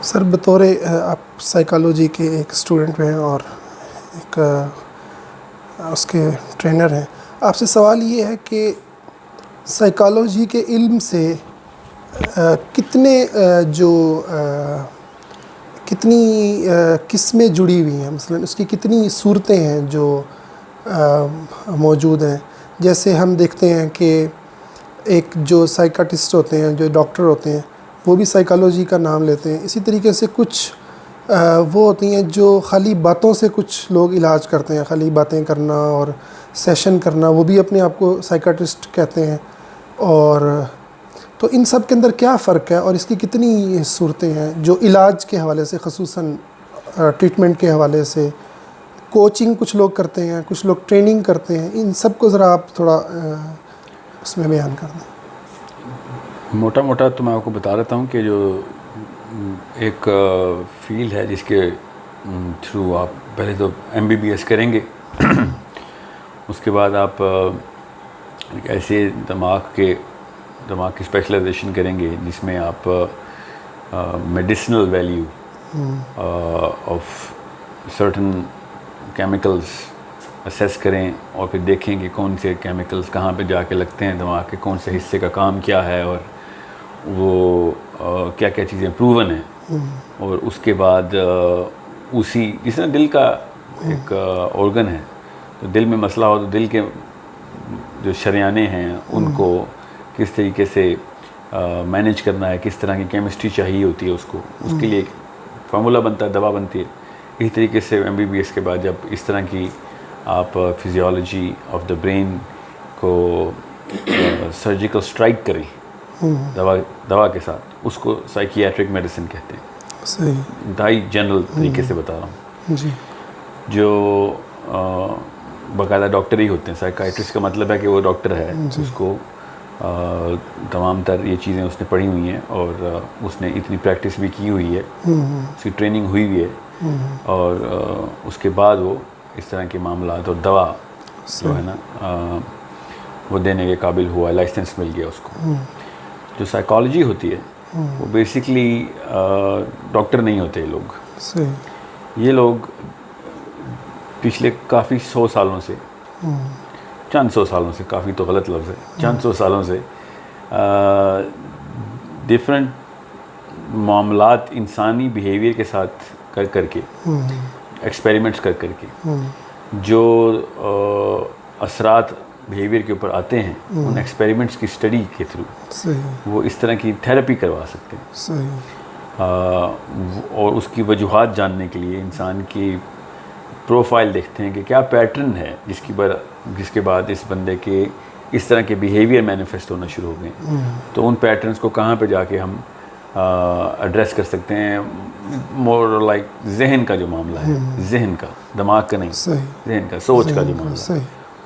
Sir बतौर आप psychology के एक स्टूडेंट हैं और एक उसके ट्रेनर हैं, आपसे सवाल ये है कि साइकोलॉजी के इल्म से कितने कितनी किस्में जुड़ी हुई हैं, मसलन उसकी कितनी सूरतें हैं जो मौजूद हैं। जैसे हम देखते हैं कि एक जो साइकाटिस्ट होते हैं, जो डॉक्टर होते हैं, वो भी साइकोलॉजी का नाम लेते हैं। इसी तरीके से कुछ वो होती हैं जो खाली बातों से कुछ लोग इलाज करते हैं, खाली बातें करना और सेशन करना, वो भी अपने आप को साइकाटिस्ट कहते हैं। और तो इन सब के अंदर क्या फ़र्क है और इसकी कितनी सूरतें हैं जो इलाज के हवाले से, ख़ुसूसन ट्रीटमेंट के हवाले से, कोचिंग कुछ लोग करते हैं, कुछ लोग ट्रेनिंग करते हैं, इन सब को ज़रा आप थोड़ा उसमें बयान कर दें। मोटा मोटा तो मैं आपको बता देता हूँ कि जो एक फील्ड है जिसके थ्रू आप पहले तो MBBS करेंगे उसके बाद आप एक ऐसे दिमाग की स्पेशलाइजेशन करेंगे जिसमें आप medicinal value of certain chemicals assess करें और फिर देखें कि कौन से केमिकल्स कहाँ पे जाके लगते हैं, दिमाग के कौन से हिस्से का काम क्या है और वो क्या क्या चीज़ें प्रूवन हैं। और उसके बाद उसी जिस तरह दिल का एक ऑर्गन है, तो दिल में मसला हो तो दिल के जो शरियाने हैं उनको किस तरीके से मैनेज करना है, किस तरह की केमिस्ट्री चाहिए होती है उसको, उसके लिए एक फार्मूला बनता है, दवा बनती है। इसी तरीके से MBBS के बाद जब इस तरह की आप फिजियोलॉजी ऑफ द ब्रेन को सर्जिकल स्ट्राइक करें दवा के साथ, उसको साइकियाट्रिक मेडिसिन कहते हैं। सही, इंतहाई जनरल तरीके से बता रहा हूँ जी। जो बाकायदा डॉक्टर ही होते हैं। साइकाइट्रिस्ट का मतलब है कि वो डॉक्टर है, उसको तमाम तर ये चीज़ें उसने पढ़ी हुई हैं और उसने इतनी प्रैक्टिस भी की हुई है, उसकी ट्रेनिंग हुई हुई है और उसके बाद वो इस तरह के मामलात और दवा जो है ना वो देने के काबिल हुआ, लाइसेंस मिल गया उसको। जो साइकोलॉजी होती है वो बेसिकली डॉक्टर नहीं होते ये लोग। ये लोग पिछले काफ़ी 100 सालों से, चंद 100 सालों से, काफ़ी तो गलत लफ्ज़ है, चंद 100 सालों से डिफरेंट मामलात इंसानी बिहेवियर के साथ कर करके, एक्सपेरिमेंट्स कर करके जो असरात बिहेवियर के ऊपर आते हैं, उन एक्सपेरिमेंट्स की स्टडी के थ्रू वो इस तरह की थेरेपी करवा सकते हैं। और उसकी वजूहात जानने के लिए इंसान की प्रोफाइल देखते हैं कि क्या पैटर्न है जिसके बाद इस बंदे के इस तरह के बिहेवियर मैनिफेस्ट होना शुरू हो गए। तो उन पैटर्न्स को कहाँ पे जाके हम एड्रेस कर सकते हैं। मोर लाइक जहन का जो मामला है, जहन का, दिमाग का नहीं, जहन का, सोच का जो मामला है,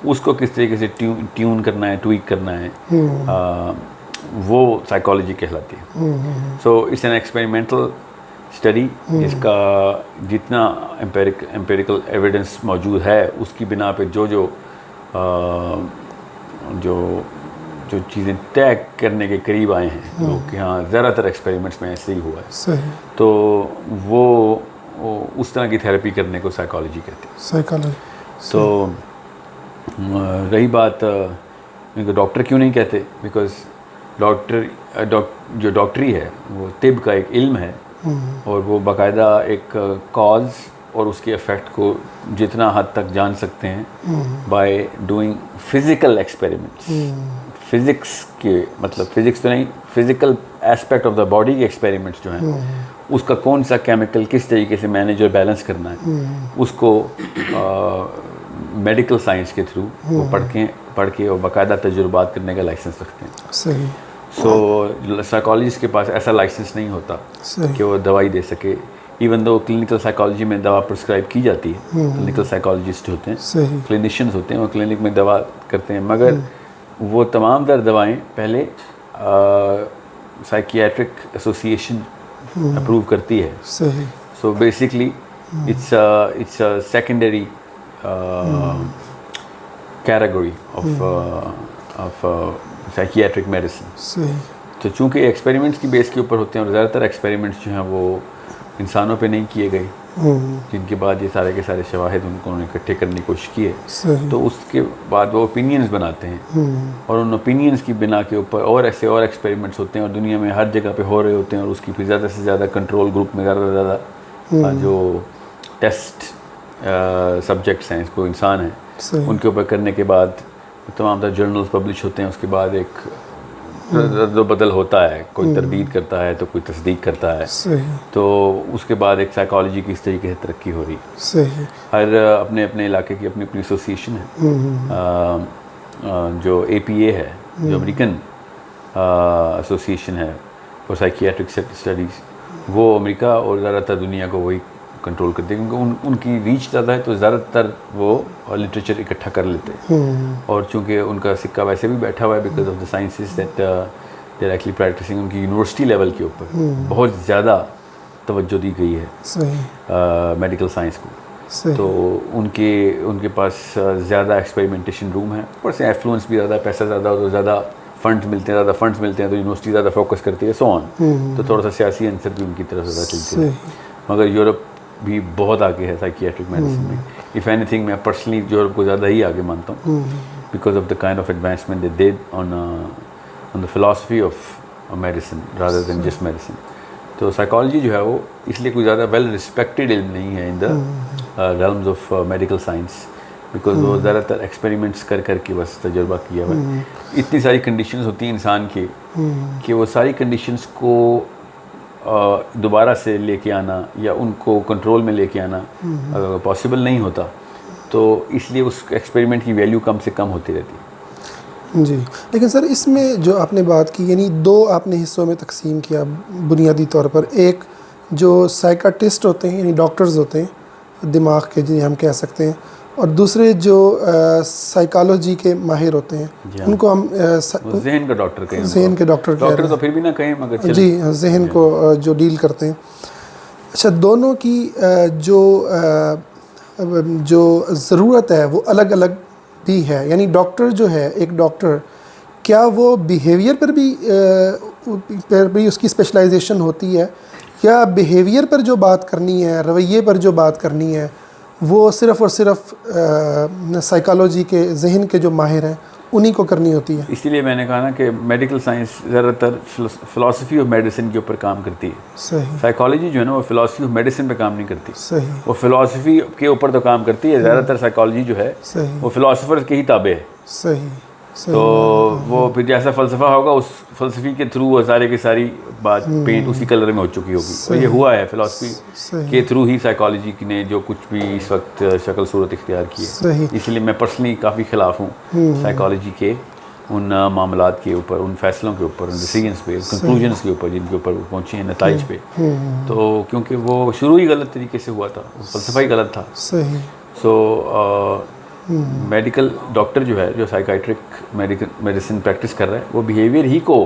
उसको किस तरीके से ट्यून करना है, ट्वीक करना है, वो साइकोलॉजी कहलाती है। So it's an experimental study जिसका जितना एम्पेरिकल एविडेंस मौजूद है उसकी बिना पे जो चीज़ें तय करने के करीब आए हैं लोग कि हाँ ज़्यादातर एक्सपेरिमेंट्स में ऐसे ही हुआ है, तो वो उस तरह की थेरेपी करने को साइकोलॉजी कहते हैं। साइकोलॉजी। तो रही बात इनको डॉक्टर क्यों नहीं कहते, बिकॉज जो डॉक्टरी है वो तिब का एक इल्म है और वो बाकायदा एक कॉज और उसके इफ़ेक्ट को जितना हद तक जान सकते हैं by doing physical experiments. Physics के मतलब फिज़िक्स तो नहीं, physical aspect of the body के एक्सपेरिमेंट्स जो हैं उसका कौन सा केमिकल किस तरीके से मैनेज और बैलेंस करना है, उसको मेडिकल साइंस के थ्रू वो पढ़ के और बाकायदा तजुर्बात करने का लाइसेंस रखते हैं। सही। सो साइकोलॉजिस्ट के पास ऐसा लाइसेंस नहीं होता कि वो दवाई दे सके। इवन दो क्लिनिकल साइकोलॉजी में दवा प्रिस्क्राइब की जाती है, क्लिनिकल साइकोलॉजिस्ट होते हैं, क्लिनिशियंस होते हैं, वो क्लिनिक में दवा करते हैं, मगर वो तमाम दर दवाएं पहले साइकियाट्रिक एसोसिएशन अप्रूव करती है। So basically it's a secondary category of psychiatric medicine. तो चूँकि एक्सपेरिमेंट्स की बेस के ऊपर होते हैं और ज़्यादातर एक्सपेरिमेंट्स जो हैं वो इंसानों पे नहीं किए गए, जिनके बाद ये सारे के सारे शवाहिद उन्होंने इकट्ठे करने की कोशिश की है, तो उसके बाद वो ओपिनियंस बनाते हैं और उन ओपिनियंस की बिना के ऊपर और ऐसे और एक्सपेरिमेंट्स होते हैं और दुनिया में हर जगह पे हो रहे होते हैं और उसकी फिर ज़्यादा से ज़्यादा कंट्रोल ग्रुप में ज़्यादा से ज़्यादा जो टेस्ट सब्जेक्ट्स हैं, इसको इंसान हैं, उनके ऊपर करने के बाद तमाम तरह जर्नल्स पब्लिश होते हैं। उसके बाद एक रद्द-बदल होता है, कोई तरदीद करता है तो कोई तस्दीक करता है, तो उसके बाद एक साइकोलॉजी की इस तरीके से तरक्की हो रही है। हर अपने अपने इलाके की अपनी अपनी एसोसिएशन है। जो APA है, जो अमेरिकन एसोसिएशन है फॉर साइकियाट्रिक स्टडीज़, वो अमेरिका और ज़्यादातर दुनिया को वही कंट्रोल करते हैं, क्योंकि उनकी रीच ज़्यादा है तो ज़्यादातर वो लिटरेचर इकट्ठा कर लेते हैं। और चूँकि उनका सिक्का वैसे भी बैठा हुआ है because of the sciences that they are actually practising, उनकी यूनिवर्सिटी लेवल के ऊपर बहुत ज़्यादा तवज्जो दी गई है मेडिकल साइंस को। तो उनके पास ज़्यादा एक्सपेरिमेंटेशन रूम है, ऊपर से एफ्लुएंस भी ज़्यादा, पैसा ज़्यादा हो तो ज़्यादा फंड्स मिलते हैं, तो यूनिवर्सिटी ज़्यादा फोकस करती है, सो ऑन। तो थोड़ा सा सियासी अंसर भी उनकी तरफ ज़्यादा चलती है। मगर यूरोप भी बहुत आगे है साइकियाट्रिक मेडिसिन में। इफ़ एनीथिंग मैं पर्सनली यूरोप को ज़्यादा ही आगे मानता हूँ because of the kind of advancement they did on the philosophy of medicine rather than just medicine. तो साइकोलॉजी जो है वो इसलिए कोई ज़्यादा वेल रिस्पेक्टेड इल्म नहीं है in the realms of medical science, because वो ज़्यादातर एक्सपेरिमेंट्स कर के बस तजुर्बा किया हुआ है। इतनी सारी कंडीशंस होती हैं इंसान के कि वो सारी कंडीशंस को दोबारा से लेके आना या उनको कंट्रोल में लेके आना अगर पॉसिबल नहीं होता, तो इसलिए उस एक्सपेरिमेंट की वैल्यू कम से कम होती रहती है। जी, लेकिन सर इसमें जो आपने बात की, यानी दो आपने हिस्सों में तकसीम किया बुनियादी तौर पर। एक जो साइकाट्रिस्ट होते हैं यानी डॉक्टर्स होते हैं दिमाग के, जिन्हें हम कह सकते हैं, और दूसरे जो साइकोलॉजी के माहिर होते हैं उनको हम ज़हन का डॉक्टर कहें, ज़हन के डॉक्टर तो फिर भी ना कहें मगर जी, ज़हन को जो डील करते हैं। अच्छा, दोनों की जो ज़रूरत है वो अलग अलग भी है, यानी डॉक्टर जो है, एक डॉक्टर क्या वो बिहेवियर पर भी उसकी स्पेशलाइजेशन होती है, या बिहेवियर पर जो बात करनी है, रवैये पर जो बात करनी है, वो सिर्फ़ और सिर्फ साइकोलॉजी के ज़हन के जो माहिर हैं उन्हीं को करनी होती है? इसीलिए मैंने कहा ना कि मेडिकल साइंस ज़्यादातर फ़िलासफ़ी ऑफ मेडिसिन के ऊपर काम करती है। सही। साइकोलॉजी जो है ना वो फ़िलासफ़ी ऑफ मेडिसिन पे काम नहीं करती। सही। वो फ़िलासफ़ी के ऊपर तो काम करती है, ज़्यादातर साइकोलॉजी जो है वो फ़िलासफ़र के ही ताबे है। सही। तो वो फिर जैसा फ़लसफ़ा होगा उस फ़लसफ़ी के थ्रू वो सारे की सारी बात पेंट उसी कलर में हो चुकी होगी। तो ये हुआ है फ़िलासफ़ी के थ्रू ही साइकोलॉजी ने जो कुछ भी इस वक्त शक्ल सूरत इख्तियार की है। इसलिए मैं पर्सनली काफ़ी ख़िलाफ़ हूँ साइकोलॉजी के उन मामलात के ऊपर, उन फैसलों के ऊपर, उन डिसीजंस पे, कंक्लूजन्स के ऊपर जिनके ऊपर वो पहुँचे हैं, नताइज पे। तो क्योंकि वो शुरू ही गलत तरीके से हुआ था, फ़लसफ़ा ही गलत था। सही। सो मेडिकल डॉक्टर जो है, जो साइकाइट्रिक मेडिसिन प्रैक्टिस कर रहा है, वो बिहेवियर ही को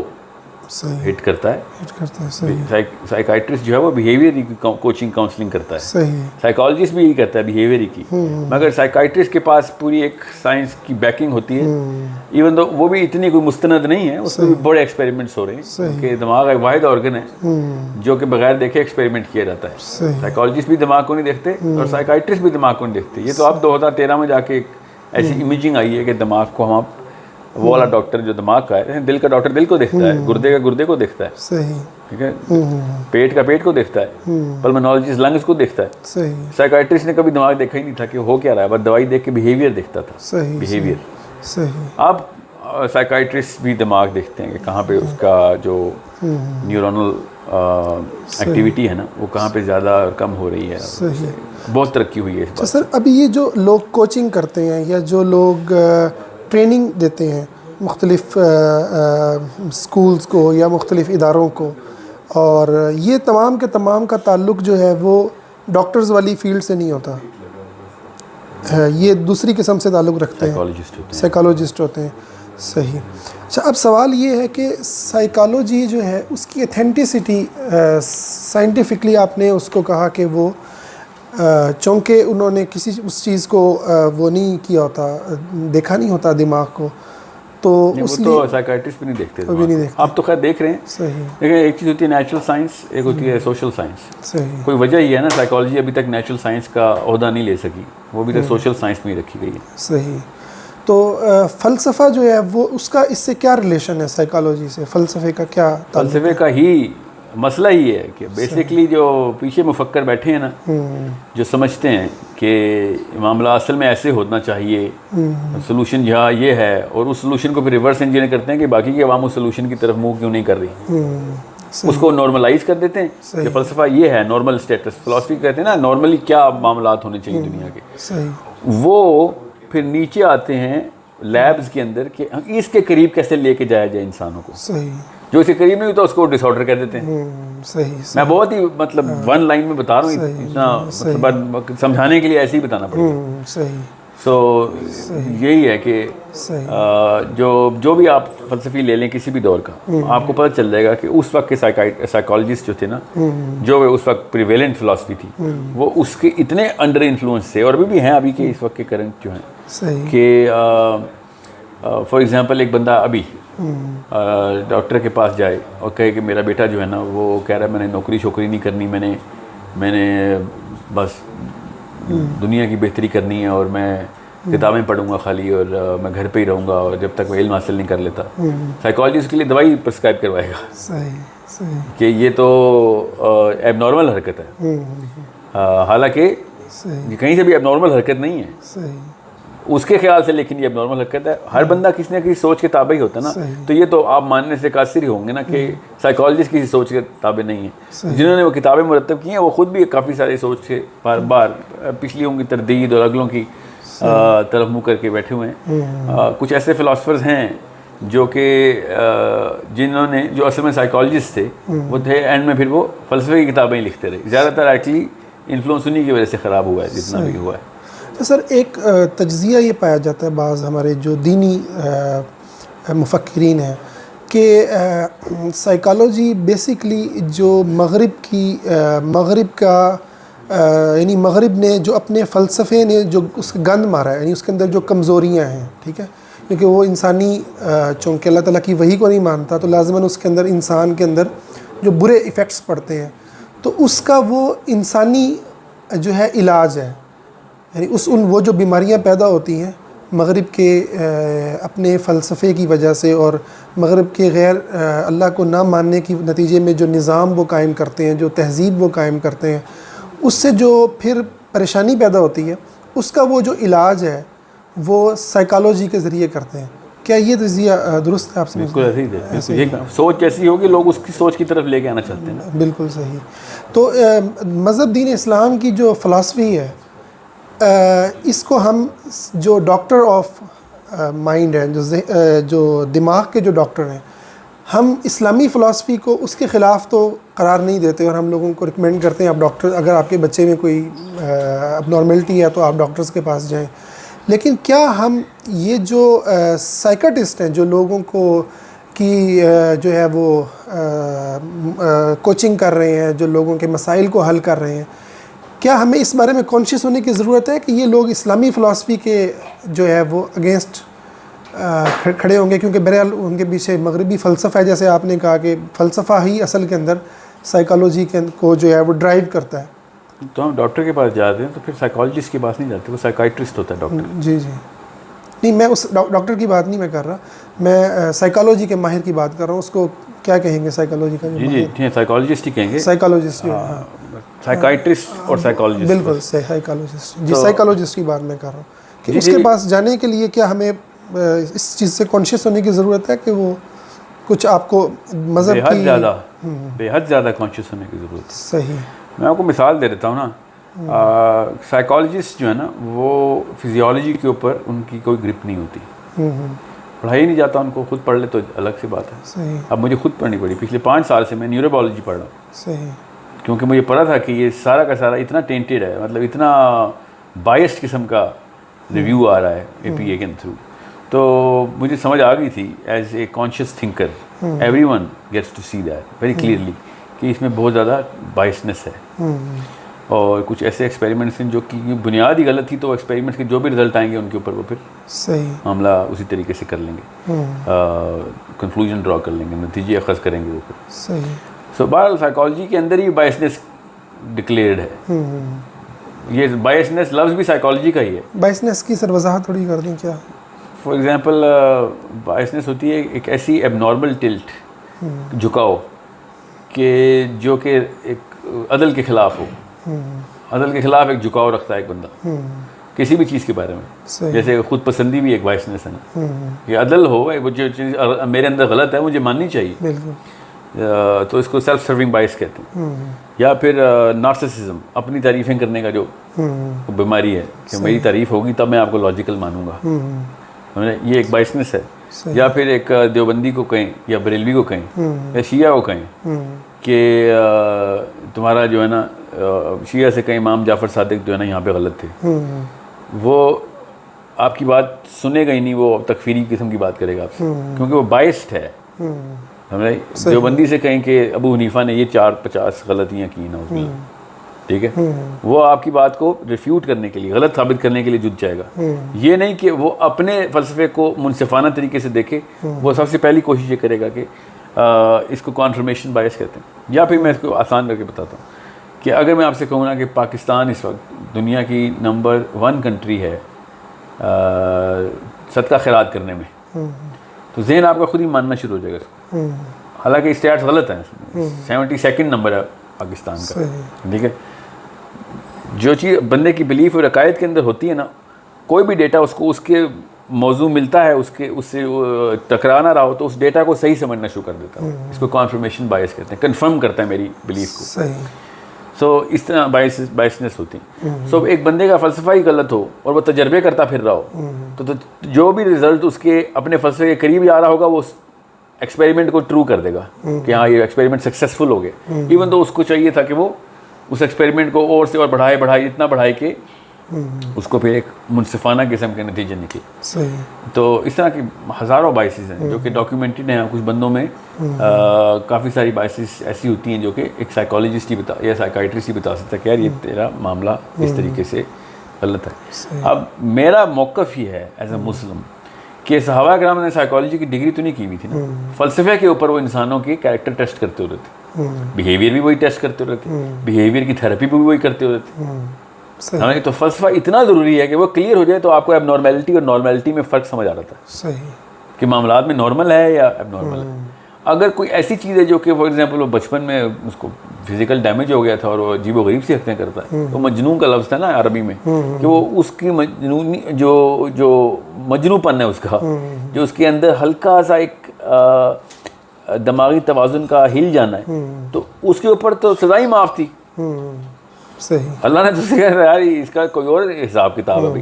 हिट करता है। साइकाइट्रिस्ट जो है वो बिहेवियर की कोचिंग काउंसलिंग करता है। सही। साइकोलॉजिस्ट भी यही करता है, बिहेवियर ही की। मगर साइकाइट्रिस्ट के पास पूरी एक साइंस की बैकिंग होती है, इवन दो वो भी इतनी कोई मुस्तनद नहीं है, उसमें भी बड़े एक्सपेरिमेंट्स हो रहे हैं कि दिमाग एक वाहिद ऑर्गन है जो कि बगैर देखे एक्सपेरिमेंट किया जाता है। साइकोलॉजिस्ट भी दिमाग को नहीं देखते और साइकाइट्रिस्ट भी दिमाग को नहीं देखते। ये तो अब 2013 में जाके ऐसी इमेजिंग आई है कि दिमाग को हम वो वाला डॉक्टर जो दिमाग का है, दिल का डॉक्टर दिल को देखता है, गुर्दे का गुर्दे को देखता है। सही। ठीक है, पेट का पेट को देखता है, पल्मोनोलॉजिस्ट लंग्स को देखता है। सही। साइकाइट्रिस्ट ने कभी दिमाग देखा ही नहीं था कि हो क्या रहा है, बस दवाई देख के बिहेवियर देखता था। सही। बिहेवियर। सही। अब साइकाइट्रिस्ट भी दिमाग देखते हैं कि कहाँ पे उसका जो न्यूरोनल एक्टिविटी है ना, वो कहाँ पे ज़्यादा कम हो रही है। सही। बहुत तरक्की हुई है इस बात। सर, अभी ये जो लोग कोचिंग करते हैं या जो लोग ट्रेनिंग देते हैं मुख्तलिफ स्कूल्स को या मुख्तलिफ इदारों को, और ये तमाम के तमाम का ताल्लुक़ जो है वो डॉक्टर्स वाली फील्ड से नहीं होता, ये दूसरी किस्म से ताल्लुक़ रखते हैं, साइकोलॉजिस्ट होते हैं। सही। अच्छा, अब सवाल ये है कि साइकोलॉजी जो है उसकी ऑथेंटिसिटी साइंटिफिकली आपने उसको कहा कि वो चूँकि उन्होंने किसी उस चीज़ को वो नहीं किया होता, देखा नहीं होता दिमाग को, तो वो तो साइकाइट्रिस्ट भी नहीं देखते, वो भी नहीं देखते। आप तो खैर देख रहे हैं। सही। लेकिन एक चीज़ होती है नेचुरल साइंस, एक होती है सोशल साइंस। सही। कोई वजह ही है ना, साइकोलॉजी अभी तक नेचुरल साइंस का ओहदा नहीं ले सकी, वो अभी तक सोशल साइंस में ही रखी गई है। सही। तो फ़लसफ़ा जो है वो उसका इससे क्या रिलेशन है साइकोलॉजी से? फ़लसफ़े का क्या ताल्लुक? फ़लसफ़े का ही मसला ही है कि बेसिकली जो पीछे मुफक्कर बैठे हैं ना, जो समझते हैं कि मामला असल में ऐसे होना चाहिए, सोल्यूशन यहाँ ये है, और उस सोल्यूशन को फिर रिवर्स इंजीनियर करते हैं कि बाकी की आवाम उस सोल्यूशन की तरफ मुंह क्यों नहीं कर रही, उसको नॉर्मलाइज कर देते हैं कि फ़लसफ़ा ये है, नॉर्मल स्टेटस। फिलॉसफी कहते हैं ना नॉर्मली क्या मामलात होने चाहिए दुनिया के। सही। वो फिर नीचे आते हैं लैब्स के अंदर कि इसके करीब कैसे लेके जाया जाए इंसानों को। सही। जो इसके करीब नहीं होता उसको डिसऑर्डर कह देते हैं। सही। मैं बहुत ही मतलब वन लाइन में बता रहा हूँ, इतना मतलब समझाने के लिए ऐसे ही बताना पड़ेगा। सही। सो यही है कि जो भी आप फ़लसफ़ी ले लें किसी भी दौर का, आपको पता चल जाएगा कि उस वक्त के साइकोलॉजिस्ट जो थे ना, जो उस वक्त प्रिवेलेंट फ़िलासफ़ी थी, वो उसके इतने अंडर इन्फ्लुएंस थे, और भी हैं अभी के इस वक्त के करंट जो हैं, कि फॉर एग्ज़ाम्पल एक बंदा अभी डॉक्टर के पास जाए और कहे कि मेरा बेटा जो है ना वो कह रहा है मैंने नौकरी शोकरी नहीं करनी, मैंने बस दुनिया की बेहतरी करनी है, और मैं किताबें पढ़ूंगा खाली, और मैं घर पे ही रहूँगा, और जब तक मैं इल्म हासिल नहीं कर लेता, साइकोलॉजिस्ट के लिए दवाई प्रिस्क्राइब करवाएगा। सही। सही। कि ये तो एबनॉर्मल हरकत है, हालांकि कहीं से भी एबनॉर्मल हरकत नहीं है। सही। उसके ख्याल से, लेकिन ये नॉर्मल हरकत है। हर बंदा किसी न किसी सोच के ताबे ही होता है ना, तो ये तो आप मानने से कासिर ही होंगे ना कि साइकोलॉजिस्ट किसी सोच के ताबे नहीं है। जिन्होंने वो किताबें मुरतब की हैं वो खुद भी काफ़ी सारी सोच के बार बार पिछलियों की तरदीद और अगलों की तरफ मुँह करके बैठे हुए हैं। कुछ ऐसे फ़िलासफ़र्स हैं जो कि जिन्होंने, जो असल में साइकोलॉजिस्ट थे, वो थे एंड में फिर वो फ़लसफ़े की किताबें ही लिखते रहे। ज़्यादातर एक्चुअली इन्फ्लुएंस उन्हीं की वजह से ख़राब हुआ है जितना भी हुआ है। तो सर एक तज्ज़िया ये पाया जाता है बाज़ हमारे जो दीनी मुफक्किरीन हैं कि साइकोलॉजी बेसिकली जो मग़रिब का यानी मग़रिब ने जो अपने फ़लसफ़े ने जो उसका गंद मारा है, यानी उसके अंदर जो कमज़ोरियाँ हैं, ठीक है, क्योंकि वो इंसानी चूँकि अल्लाह ताला की वही को नहीं मानता, तो लाज़िमन उसके अंदर इंसान के अंदर जो बुरे इफ़ेक्ट्स पड़ते हैं, तो उसका वो इंसानी जो है इलाज है, यानी वो जो बीमारियां पैदा होती हैं मग़रिब के अपने फ़लसफ़े की वजह से, और मग़रिब के गैर अल्लाह को ना मानने की नतीजे में जो निज़ाम वो कायम करते हैं, जो तहज़ीब वो कायम करते हैं, उससे जो फिर परेशानी पैदा होती है, उसका वो जो इलाज है वो साइकोलॉजी के ज़रिए करते हैं। क्या ये तज़िया दुरुस्त है आपसे? बिल्कुल ऐसे ही है। सोच ऐसी होगी, लोग उसकी सोच की तरफ लेके आना चाहते हैं। बिल्कुल सही। तो मज़हब दीन इस्लाम की जो फ़िलासफ़ी है, इसको हम जो डॉक्टर ऑफ माइंड हैं, जो दिमाग के जो डॉक्टर हैं, हम इस्लामी फ़िलासफ़ी को उसके ख़िलाफ़ तो करार नहीं देते, और हम लोगों को रिकमेंड करते हैं आप डॉक्टर, अगर आपके बच्चे में कोई अबनॉर्मेलिटी है तो आप डॉक्टर्स के पास जाएं। लेकिन क्या हम ये जो साइकाटिस्ट हैं जो लोगों को की जो है वो कोचिंग कर रहे हैं, जो लोगों के मसाइल को हल कर रहे हैं, क्या हमें इस बारे में कॉन्शियस होने की ज़रूरत है कि ये लोग इस्लामी फ़िलासफ़ी के जो है वो अगेंस्ट खड़े होंगे? क्योंकि बहरहाल उनके पीछे मग़रिबी फ़लसफ़ा है, जैसे आपने कहा कि फ़लसफ़ा ही असल के अंदर साइकोलॉजी को जो है वो ड्राइव करता है। तो हम डॉक्टर के पास जाते हैं तो फिर साइकोलॉजिस्ट के पास नहीं जाते, वो साइकाइट्रिस्ट होता है डॉक्टर। जी जी, नहीं मैं उस डॉक्टर की बात नहीं मैं कर रहा, मैं साइकोलॉजी के माहिर की बात कर रहा हूँ। उसको क्या कहेंगे साइकोलॉजी का? जी जी ठीक है, साइकोलॉजिस्ट ही कहेंगे। साइकोलॉजिस्ट, साइकाइट्रिस्ट और साइकोलॉजिस्ट, बिल्कुल साइकोलॉजिस्ट जी, साइकोलॉजिस्ट की बात मैं कर रहा हूँ कि उसके पास जाने के लिए क्या हमें इस चीज़ से कॉन्शियस होने की ज़रूरत है कि वो कुछ आपको मज़हब की बेहद ज़्यादा कॉन्शियस होने की ज़रूरत है। सही। मैं आपको मिसाल दे देता हूँ ना, साइकोलॉजिस्ट जो है ना वो फिजियोलॉजी के ऊपर उनकी कोई ग्रिप नहीं होती, पढ़ाई नहीं जाता उनको, खुद पढ़ ले तो अलग सी बात है। सही। अब मुझे खुद पढ़नी पड़ी, पिछले 5 साल से मैं न्यूरोबायोलॉजी पढ़ रहा हूँ। सही। क्योंकि मुझे पता था कि ये सारा का सारा इतना टेंटेड है, मतलब इतना बायस्ड किस्म का रिव्यू आ रहा है APA के थ्रू, तो मुझे समझ आ गई थी as a conscious thinker, everyone gets to see that very clearly कि इसमें बहुत ज़्यादा बायसनेस है। और कुछ ऐसे एक्सपेरिमेंट्स हैं जो कि बुनियाद ही गलत थी, तो एक्सपेरिमेंट्स के जो भी रिजल्ट आएंगे उनके ऊपर वो फिर सही मामला उसी तरीके से कर लेंगे, कंक्लूजन ड्रॉ कर लेंगे, नतीजे अखज़ करेंगे वो फिर। सही। सो बहरहाल साइकोलॉजी के अंदर ही बायसनेस डिक्लेयर्ड है। ये बायसनेस लफ्ज़ भी साइकोलॉजी का ही है। बायसनेस की सर वजाहत थोड़ी कर दें क्या? फॉर एग्जांपल बायसनेस होती है एक ऐसी एबनॉर्मल टिल्ट, झुकाव कि जो कि एक अदल के ख़िलाफ़ हो, अदल के ख़िलाफ़ एक झुकाव रखता है एक बंदा किसी भी चीज़ के बारे में। जैसे खुद पसंदी भी एक बायसनेस है ना, ये अदल हो, वो जो चीज़ मेरे अंदर गलत है मुझे माननी चाहिए, बिल्कुल। तो इसको सेल्फ सर्विंग बायस कहते हैं। या फिर नार्सिसिज्म, अपनी तारीफ़ें करने का जो बीमारी है कि मेरी तारीफ़ होगी तब मैं आपको लॉजिकल मानूंगा, ये एक बायसनेस है। या फिर एक देवबंदी को कहें या बरेलवी को कहें या शिया को कहें कि तुम्हारा जो है ना शिया से कहें इमाम जाफ़र सादिक जो है ना यहाँ पे गलत थे, वो आपकी बात सुनेगा ही नहीं, वो तकफीरी किस्म की बात करेगा आपसे क्योंकि वो बायस्ड है। हमने देवबंदी से कहें कि अबू हनीफा ने ये 4-50 गलतियाँ की ना उसमें, ठीक है, वो आपकी बात को रिफ्यूट करने के लिए, गलत साबित करने के लिए जुट जाएगा। ये नहीं कि वो अपने फ़लसफ़े को मुनसिफाना तरीके से देखे, वो सबसे पहली कोशिश ये करेगा कि इसको कॉन्फर्मेशन बायस कहते हैं। या फिर मैं इसको आसान करके बताता हूँ कि अगर मैं आपसे कहूँ ना कि पाकिस्तान इस वक्त दुनिया की नंबर 1 कंट्री है सदका खैरात करने में, तो जहन आपका खुद ही मानना शुरू हो जाएगा इसको। हालांकि स्टैट्स गलत हैं, 72nd नंबर है पाकिस्तान का, ठीक है। जो चीज़ बंदे की बिलीफ और अकायद के अंदर होती है ना, कोई भी डेटा उसको उसके मौजू मिलता है, उससे टकरा ना रहा हो तो उस डेटा को सही समझना शुरू कर देता है। इसको कॉन्फर्मेशन बायस कहते हैं, कंफर्म करता है मेरी बिलीफ को। सही। सो इस तरह बायसनेस होती है। सो एक बंदे का फ़लसफ़ा ही गलत हो और वो तजर्बे करता फिर रहा हो, तो जो भी रिज़ल्ट उसके अपने फ़लसफ़े के करीब आ रहा होगा वो एक्सपेरिमेंट को ट्रू कर देगा कि हाँ ये एक्सपेरिमेंट सक्सेसफुल हो गया, इवन तो उसको चाहिए था कि वो उस एक्सपेरिमेंट को और से और बढ़ाए इतना बढ़ाए कि उसको फिर एक मुनसिफाना किस्म के नतीजे निकले। सही। तो इस तरह की हज़ारों बाइसेस हैं जो कि डॉक्यूमेंटेड हैं। कुछ बंदों में काफ़ी सारी बाइसेस ऐसी होती हैं जो कि एक साइकोलॉजिस्ट ही या साइकाइट्रिस्ट ही बता सकता है कि यार ये तेरा मामला इस तरीके से गलत है। अब मेरा मौक़िफ़ ही है एज ए मुस्लिम कि सहाबा किराम ने साइकोलॉजी की डिग्री तो नहीं की हुई थी ना, फ़लसफ़े के ऊपर वो इंसानों के कैरेक्टर टेस्ट करते हो रहे थे, बिहेवियर भी वही टेस्ट करते हो रहे थे, बिहेवियर की थेरेपी भी वही करते हो रहे थे। हालांकि तो फ़लसफ़ा इतना ज़रूरी है कि वो क्लियर हो जाए तो आपको एबनॉर्मेलिटी और नॉर्मेलिटी में फ़र्क समझ आ रहा था। सही। कि मामलात में नॉर्मल है या एबनॉर्मल है। अगर कोई ऐसी चीज़ है जो कि फॉर एग्जांपल वो बचपन में उसको फिजिकल डैमेज हो गया था और वो अजीब व गरीब सी हरकतें करता है, तो मजनून का लफ्ज़ था ना अरबी में कि वो उसकी मजनूनी जो मजनूपन है उसका, जो उसके अंदर हल्का सा एक दिमागी तवाज़ुन का हिल जाना है, तो उसके ऊपर तो सज़ा ही माफ़ थी। सही। अल्लाह ने तो कहा यार इसका कोई और हिसाब किताब है भाई।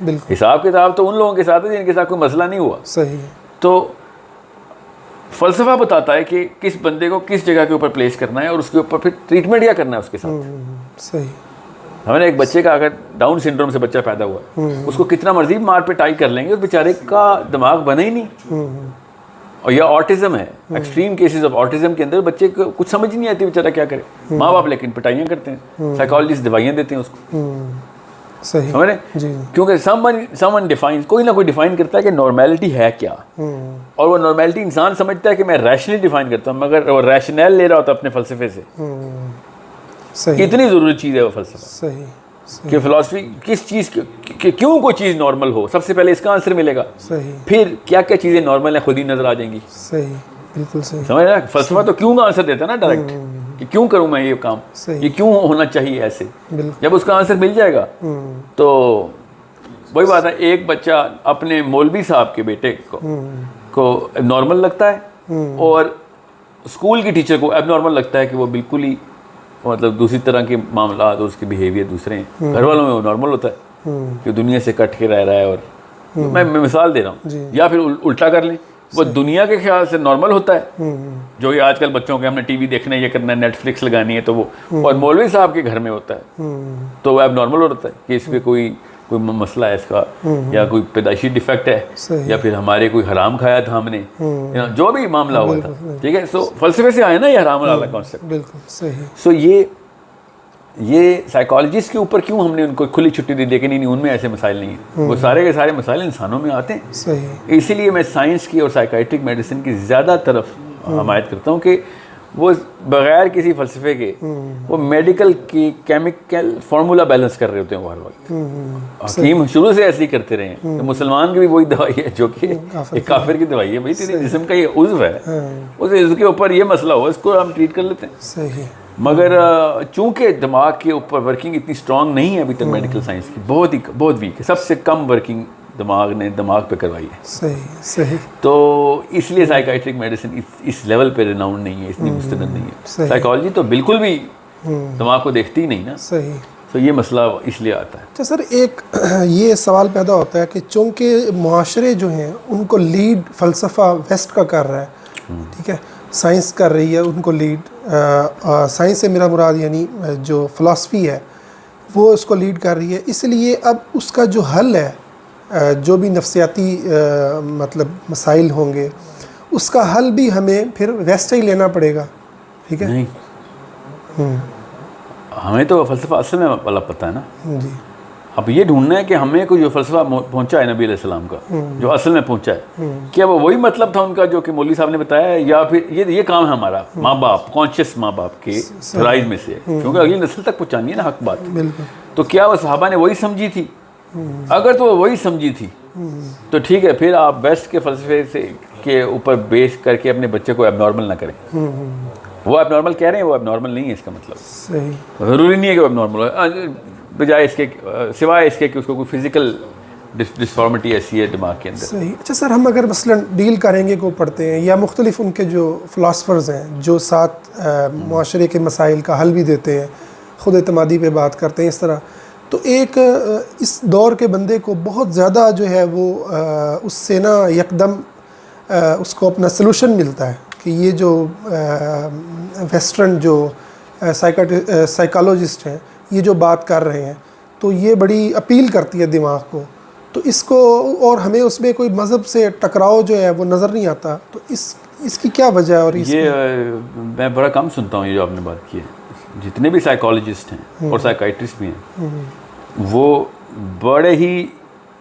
बिल्कुल। हिसाब किताब तो उन लोगों के साथ है जिनके साथ कोई मसला नहीं हुआ। सही। तो फ़लसफ़ा बताता है कि किस बंदे को किस जगह के ऊपर प्लेस करना है और उसके ऊपर फिर ट्रीटमेंट क्या करना है उसके साथ। सही। हमने एक बच्चे का अगर डाउन सिंड्रोम से बच्चा पैदा हुआ है, उसको कितना मर्जी मार पिटाई कर लेंगे, उस बेचारे का दिमाग बना ही नहीं। और यह ऑटिज़म है, एक्सट्रीम केसेस ऑफ ऑटिज़म के अंदर बच्चे को कुछ समझ नहीं आती बेचारा क्या करे, माँ बाप लेकिन पिटाइयाँ करते हैं, साइकोलॉजिस्ट दवाइयाँ देते हैं उसको। सही। समझ रहे? क्योंकि समवन डिफाइन, कोई ना कोई डिफाइन करता है कि नॉर्मेलिटी है क्या, और वो नॉर्मेलिटी इंसान समझता है कि मैं रैशनली डिफाइन करता हूँ, मगर वो रैशनल ले रहा होता है अपने फ़लसफ़े से। सही। इतनी ज़रूरी चीज़ है वो फ़लसफ़ा। सही। कि फ़िलॉसफी किस चीज़ कि क्यों कोई चीज़ नॉर्मल हो, सबसे पहले इसका आंसर मिलेगा। सही। फिर क्या क्या चीज़ें नॉर्मल हैं खुद ही नज़र आ जाएंगी। सही। बिल्कुल सही। समझ रहे? फ़लसफ़ा तो क्यों का आंसर देता है ना डायरेक्ट, कि क्यों करूं मैं ये काम, ये क्यों होना चाहिए ऐसे। जब उसका आंसर मिल जाएगा तो वही बात है, एक बच्चा अपने मौलवी साहब के बेटे को एबनॉर्मल लगता है और स्कूल की टीचर को एबनॉर्मल लगता है कि वो बिल्कुल ही मतलब दूसरी तरह के मामला, तो उसके बिहेवियर दूसरे हैं। घर वालों में वो नॉर्मल होता है कि दुनिया से कट के रह रहा है। और मैं मिसाल दे रहा हूँ, या फिर उल्टा कर लें, वो दुनिया के ख्याल से नॉर्मल होता है, जो ये आजकल बच्चों के हमने टीवी देखना है, ये करना है, नेटफ्लिक्स लगानी है, तो वो और मौलवी साहब के घर में होता है तो वो एबनॉर्मल होता है कि इसमें कोई मसला है इसका, या कोई पैदाइशी डिफेक्ट है, या फिर हमारे कोई हराम खाया था हमने, जो भी मामला हुआ था। ठीक है, सो फ़लसफ़े से आया ना ये हराम वाला कॉन्सेप्ट। बिल्कुल सही। सो ये ये साइकोलॉजिस्ट के ऊपर क्यों हमने उनको खुली छुट्टी दी, लेकिन नहीं उनमें ऐसे मसाइल नहीं है, वो सारे के सारे मसाइल इंसानों में आते हैं। सही। इसीलिए मैं साइंस की और साइकाइट्रिक मेडिसिन की ज़्यादा तरफ हमायत करता हूँ कि वो बगैर किसी फ़लसफ़े के वो मेडिकल की केमिकल फार्मूला बैलेंस कर रहे होते हैं वो हर वक्त। हकीम शुरू से ऐसे ही करते रहे हैं। तो मुसलमान की भी वही दवाई है जो कि एक काफिर की दवाई है, भाई तेरे जिस्म का ये उज़्व है, उसके ऊपर ये मसला हो, इसको हम ट्रीट कर लेते हैं। सही। मगर चूंकि दिमाग के ऊपर वर्किंग इतनी स्ट्रांग नहीं है अभी तक मेडिकल साइंस की, बहुत वीक है, सबसे कम वर्किंग दिमाग ने दिमाग पे करवाई है। सही सही। तो इसलिए साइकाइट्रिक मेडिसिन इस लेवल पे रिनाउंड नहीं है, इतनी मुस्तनद नहीं है। साइकोलॉजी तो बिल्कुल भी दिमाग को देखती ही नहीं ना। सही। तो ये मसला इसलिए आता है। अच्छा सर, एक ये सवाल पैदा होता है कि चूँकि मुआशरे जो हैं उनको लीड फ़लसफ़ा वेस्ट का कर रहा है, ठीक है, साइंस कर रही है उनको लीड, साइंस से मेरा मुराद यानी जो फ़िलासफ़ी है वो उसको लीड कर रही है, इसलिए अब उसका जो हल है, जो भी नफ्सियाती मतलब मसाइल होंगे उसका हल भी हमें फिर वेस्ट ही लेना पड़ेगा, ठीक है? नहीं, हमें तो फ़लसफ़ा असल में वाला पता है ना जी। अब ये ढूंढना है कि हमें को जो फ़लसफ़ा पहुंचा है नबी अलैहिस्सलाम का, जो असल में पहुंचा है, क्या वो वही मतलब था उनका जो कि मौलवी साहब ने बताया है, या फिर ये काम है हमारा माँ बाप, कॉन्शियस माँ बाप के फराइज़ में से, क्योंकि अगली नस्ल तक पहुँचानी है ना हक बात। बिल्कुल। तो क्या वो सहाबा ने वही समझी थी? अगर तो वो वही समझी थी तो ठीक है, फिर आप वेस्ट के फ़लसफ़े से के ऊपर बेस करके अपने बच्चे को एबनॉर्मल ना करें। वो एबनॉर्मल कह रहे हैं, वो एबनॉर्मल नहीं है, इसका मतलब सही। ज़रूरी नहीं है कि वो एबनॉर्मल हो, बजाय इसके सिवाय इसके कि उसको कोई फिज़िकल डिसफॉर्मिटी ऐसी है दिमाग के अंदर। सही। अच्छा सर, हम अगर मसलन डील करेंगे को पढ़ते हैं या मुख्तलिफ उनके जो फ़िलासफ़र्स हैं जो साथ मुआशरे के मसाइल का हल भी देते हैं, ख़ुद एतमादी पे बात करते हैं इस तरह, तो एक इस दौर के बंदे को बहुत ज़्यादा जो है वो उससे ना यकदम उसको अपना सलूशन मिलता है कि ये जो वेस्टर्न जो साइकोलॉजिस्ट हैं ये जो बात कर रहे हैं तो ये बड़ी अपील करती है दिमाग को, तो इसको, और हमें उसमें कोई मज़हब से टकराव जो है वो नज़र नहीं आता, तो इसकी क्या वजह है? और ये मैं बड़ा कम सुनता हूँ ये जो आपने बात की है। जितने भी साइकोलॉजिस्ट हैं और साइकाइट्रिस्ट भी हैं वो बड़े ही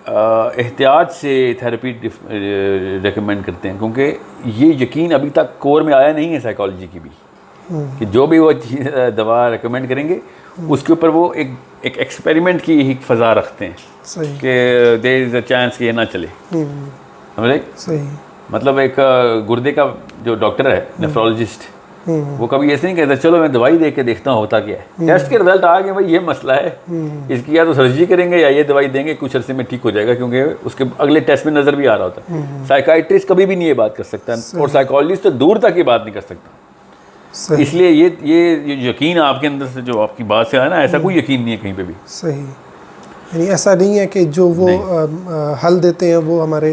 एहतियात से थेरेपी रेकमेंड करते हैं, क्योंकि ये यकीन अभी तक कोर में आया नहीं है साइकोलॉजी की भी कि जो भी वो दवा रेकमेंड करेंगे उसके ऊपर वो एक एक्सपेरिमेंट की ही फ़ज़ा रखते हैं कि देयर इज़ अ चांस कि ये ना चले। समझे? सही। मतलब एक गुर्दे का जो डॉक्टर है, नेफ्रोलॉजिस्ट, वो कभी ऐसे नहीं कहता चलो मैं दवाई दे के देखता हूँ होता क्या है, टेस्ट के रिजल्ट आ गए भाई ये मसला है, इसकी या तो सर्जरी करेंगे या ये दवाई देंगे, कुछ अरसे में ठीक हो जाएगा, क्योंकि उसके अगले टेस्ट में नज़र भी आ रहा होता है। साइकाइट्रिस्ट कभी भी नहीं ये बात कर सकता और साइकोलॉजिस्ट तो दूर तक ये बात नहीं कर सकता। इसलिए ये यकीन आपके अंदर से जो आपकी बात से आया ना, ऐसा कोई यकीन नहीं है कहीं पे भी। सही। यानी ऐसा नहीं है कि जो वो हल देते हैं वो हमारे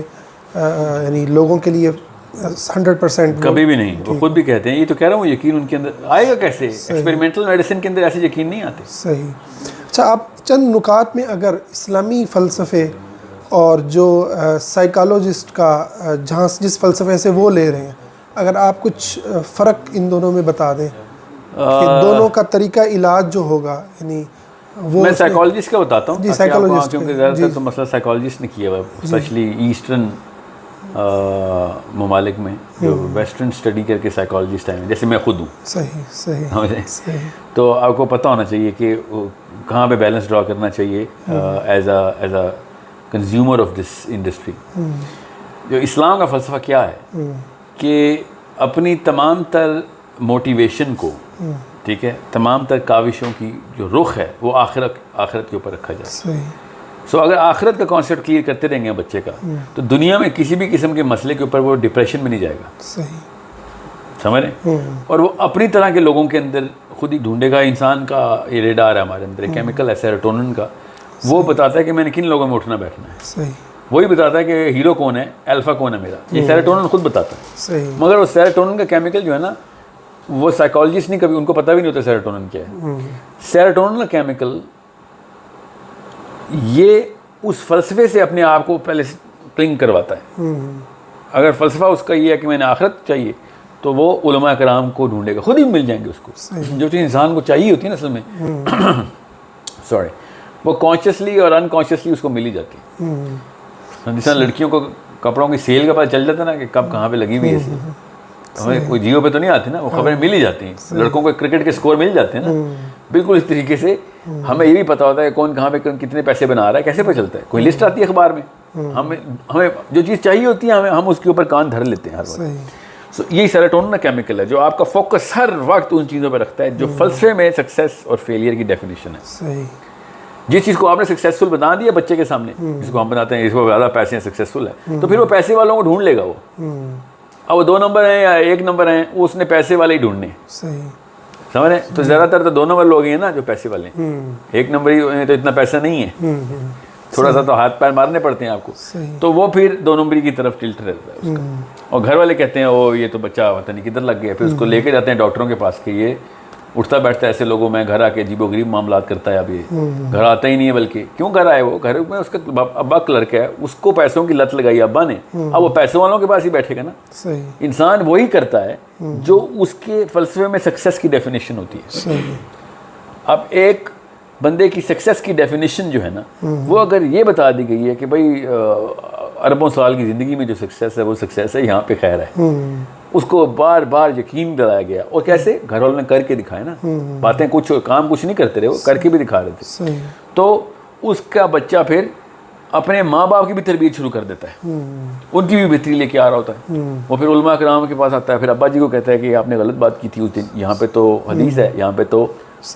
यानी लोगों के लिए 100% कभी भी नहीं। वो खुद भी कहते हैं, ये तो कह रहा हूँ यकीन उनके अंदर आएगा कैसे? एक्सपेरिमेंटल मेडिसिन के अंदर ऐसे यकीन नहीं आते। सही। अच्छा, आप चंद नुकात में अगर इस्लामी फ़लसफ़े और जो साइकोलॉजिस्ट का जहाँ जिस फ़लसफ़े से वो ले रहे हैं, अगर आप कुछ फ़र्क इन दोनों में बता दें कि दोनों का तरीका इलाज जो होगा, यानी वो मैं साइकोलॉजिस्ट का बताता हूँ, जी, साइकोलॉजिस्ट, क्योंकि ज़्यादातर तो मसला साइकोलॉजिस्ट ने किया हुआ, स्पेशली ईस्टर्न ममालिक में जो वेस्टर्न स्टडी करके साइकोलॉजिस्ट आए हैं, जैसे मैं खुद हूँ। सही सही सही। तो आपको पता होना चाहिए कि कहाँ पे बैलेंस ड्रॉ करना चाहिए as a consumer of this industry. जो इस्लाम का फ़लसफ़ा क्या है कि अपनी तमाम तर मोटिवेशन को, ठीक है, तमाम तर काविशों की जो रुख है वो आखिरत के ऊपर रखा जाए। सो अगर आखिरत का कॉन्सेप्ट क्लियर करते रहेंगे बच्चे का, तो दुनिया में किसी भी किस्म के मसले के ऊपर वो डिप्रेशन में नहीं जाएगा। सही। समझ रहे? और वो अपनी तरह के लोगों के अंदर खुद ही ढूंढेगा। इंसान का ये रेडार है हमारे अंदर, केमिकल है सेरोटोनिन का, वो बताता है कि मैंने किन लोगों में उठना बैठना है। सही। वही बताता है कि हीरो कौन है, अल्फा कौन है मेरा, ये सेरोटोनिन खुद बताता है। सही। मगर वो सेरोटोनिन का केमिकल जो है ना, वो साइकोलॉजिस्ट नहीं, कभी उनको पता भी नहीं होता सेरोटोनिन क्या है। सेरोटोनिन का केमिकल ये उस फ़लसफ़े से अपने आप को पहले क्लिंग करवाता है। अगर फ़लसफ़ा उसका ये है कि मैंने आखिरत चाहिए, तो वो उलमा कराम को ढूंढेगा, खुद ही मिल जाएंगे उसको। जो चीज़ इंसान को चाहिए होती है ना असल में सॉरी, वो कॉन्शियसली और अनकॉन्शियसली उसको मिल ही जाती है। जैसे लड़कियों को कपड़ों की सेल का पता चल जाता है ना कि कब कहाँ पे लगी हुई है, हमें कोई जियो पे तो नहीं आती ना, वो खबरें मिल ही जाती हैं। लड़कों को क्रिकेट के स्कोर मिल जाते हैं ना, बिल्कुल इस तरीके से हमें ये भी पता होता है कौन कहाँ पे कितने पैसे बना रहा है, कैसे पता चलता है, कोई लिस्ट आती है अखबार में। हमें जो चीज़ चाहिए होती है हम उसके ऊपर कान धर लेते हैं हर वक्त। सो यही सेरोटोनिन केमिकल है जो आपका फोकस हर वक्त उन चीज़ों पर रखता है जो फलसफे में सक्सेस और फेलियर की डेफिनेशन है। जिस चीज़ को आपने सक्सेसफुल बना दिया बच्चे के सामने, जिसको हम बनाते हैं इसको ज़्यादा पैसे हैं, सक्सेसफुल है, तो फिर वो पैसे वालों को ढूंढ लेगा वो। अब वो 2 नंबर हैं या 1 नंबर हैं, वो उसने पैसे वाले ही ढूंढने, समझ रहे हैं? तो ज़्यादातर तो 2 नंबर लोग ही हैं ना जो पैसे वाले हैं, 1 नंबर ही तो इतना पैसा नहीं है, थोड़ा सा तो हाथ पैर मारने पड़ते हैं आपको, तो वो फिर 2 नंबरी की तरफ टिल्ट रहता है उसका। और घर वाले कहते हैं ओ ये तो बच्चा पता नहीं किधर लग गया, फिर उसको लेके जाते हैं डॉक्टरों के पास कि ये उठता बैठता है ऐसे लोगों में, घर आके अजीबो गरीब मामलात करता है। अब ये घर आता ही नहीं है, बल्कि क्यों घर आए, वो घर में उसका अब्बा क्लर्क है, उसको पैसों की लत लगाई अब्बा ने, अब वो पैसों वालों के पास ही बैठेगा ना। इंसान वही करता है जो उसके फलसफे में सक्सेस की डेफिनेशन होती है। अब एक बंदे की सक्सेस की डेफिनेशन जो है ना, वो अगर ये बता दी गई है कि भाई अरबों साल की ज़िंदगी में जो सक्सेस है वो सक्सेस है, यहाँ पे खैर है, उसको बार बार यकीन दिलाया गया। और कैसे? घर वालों ने करके दिखाया ना, बातें कुछ काम कुछ नहीं करते रहे, वो करके भी दिखा रहे थे। तो उसका बच्चा फिर अपने माँ बाप की भी तरबियत शुरू कर देता है, उनकी भी बेहतरी लेके आ रहा होता है। वो फिर उलमा कराम के पास आता है, फिर अब्बा जी को कहता है कि आपने गलत बात की थी उस दिन, यहाँ पे तो हदीस है, यहाँ पे तो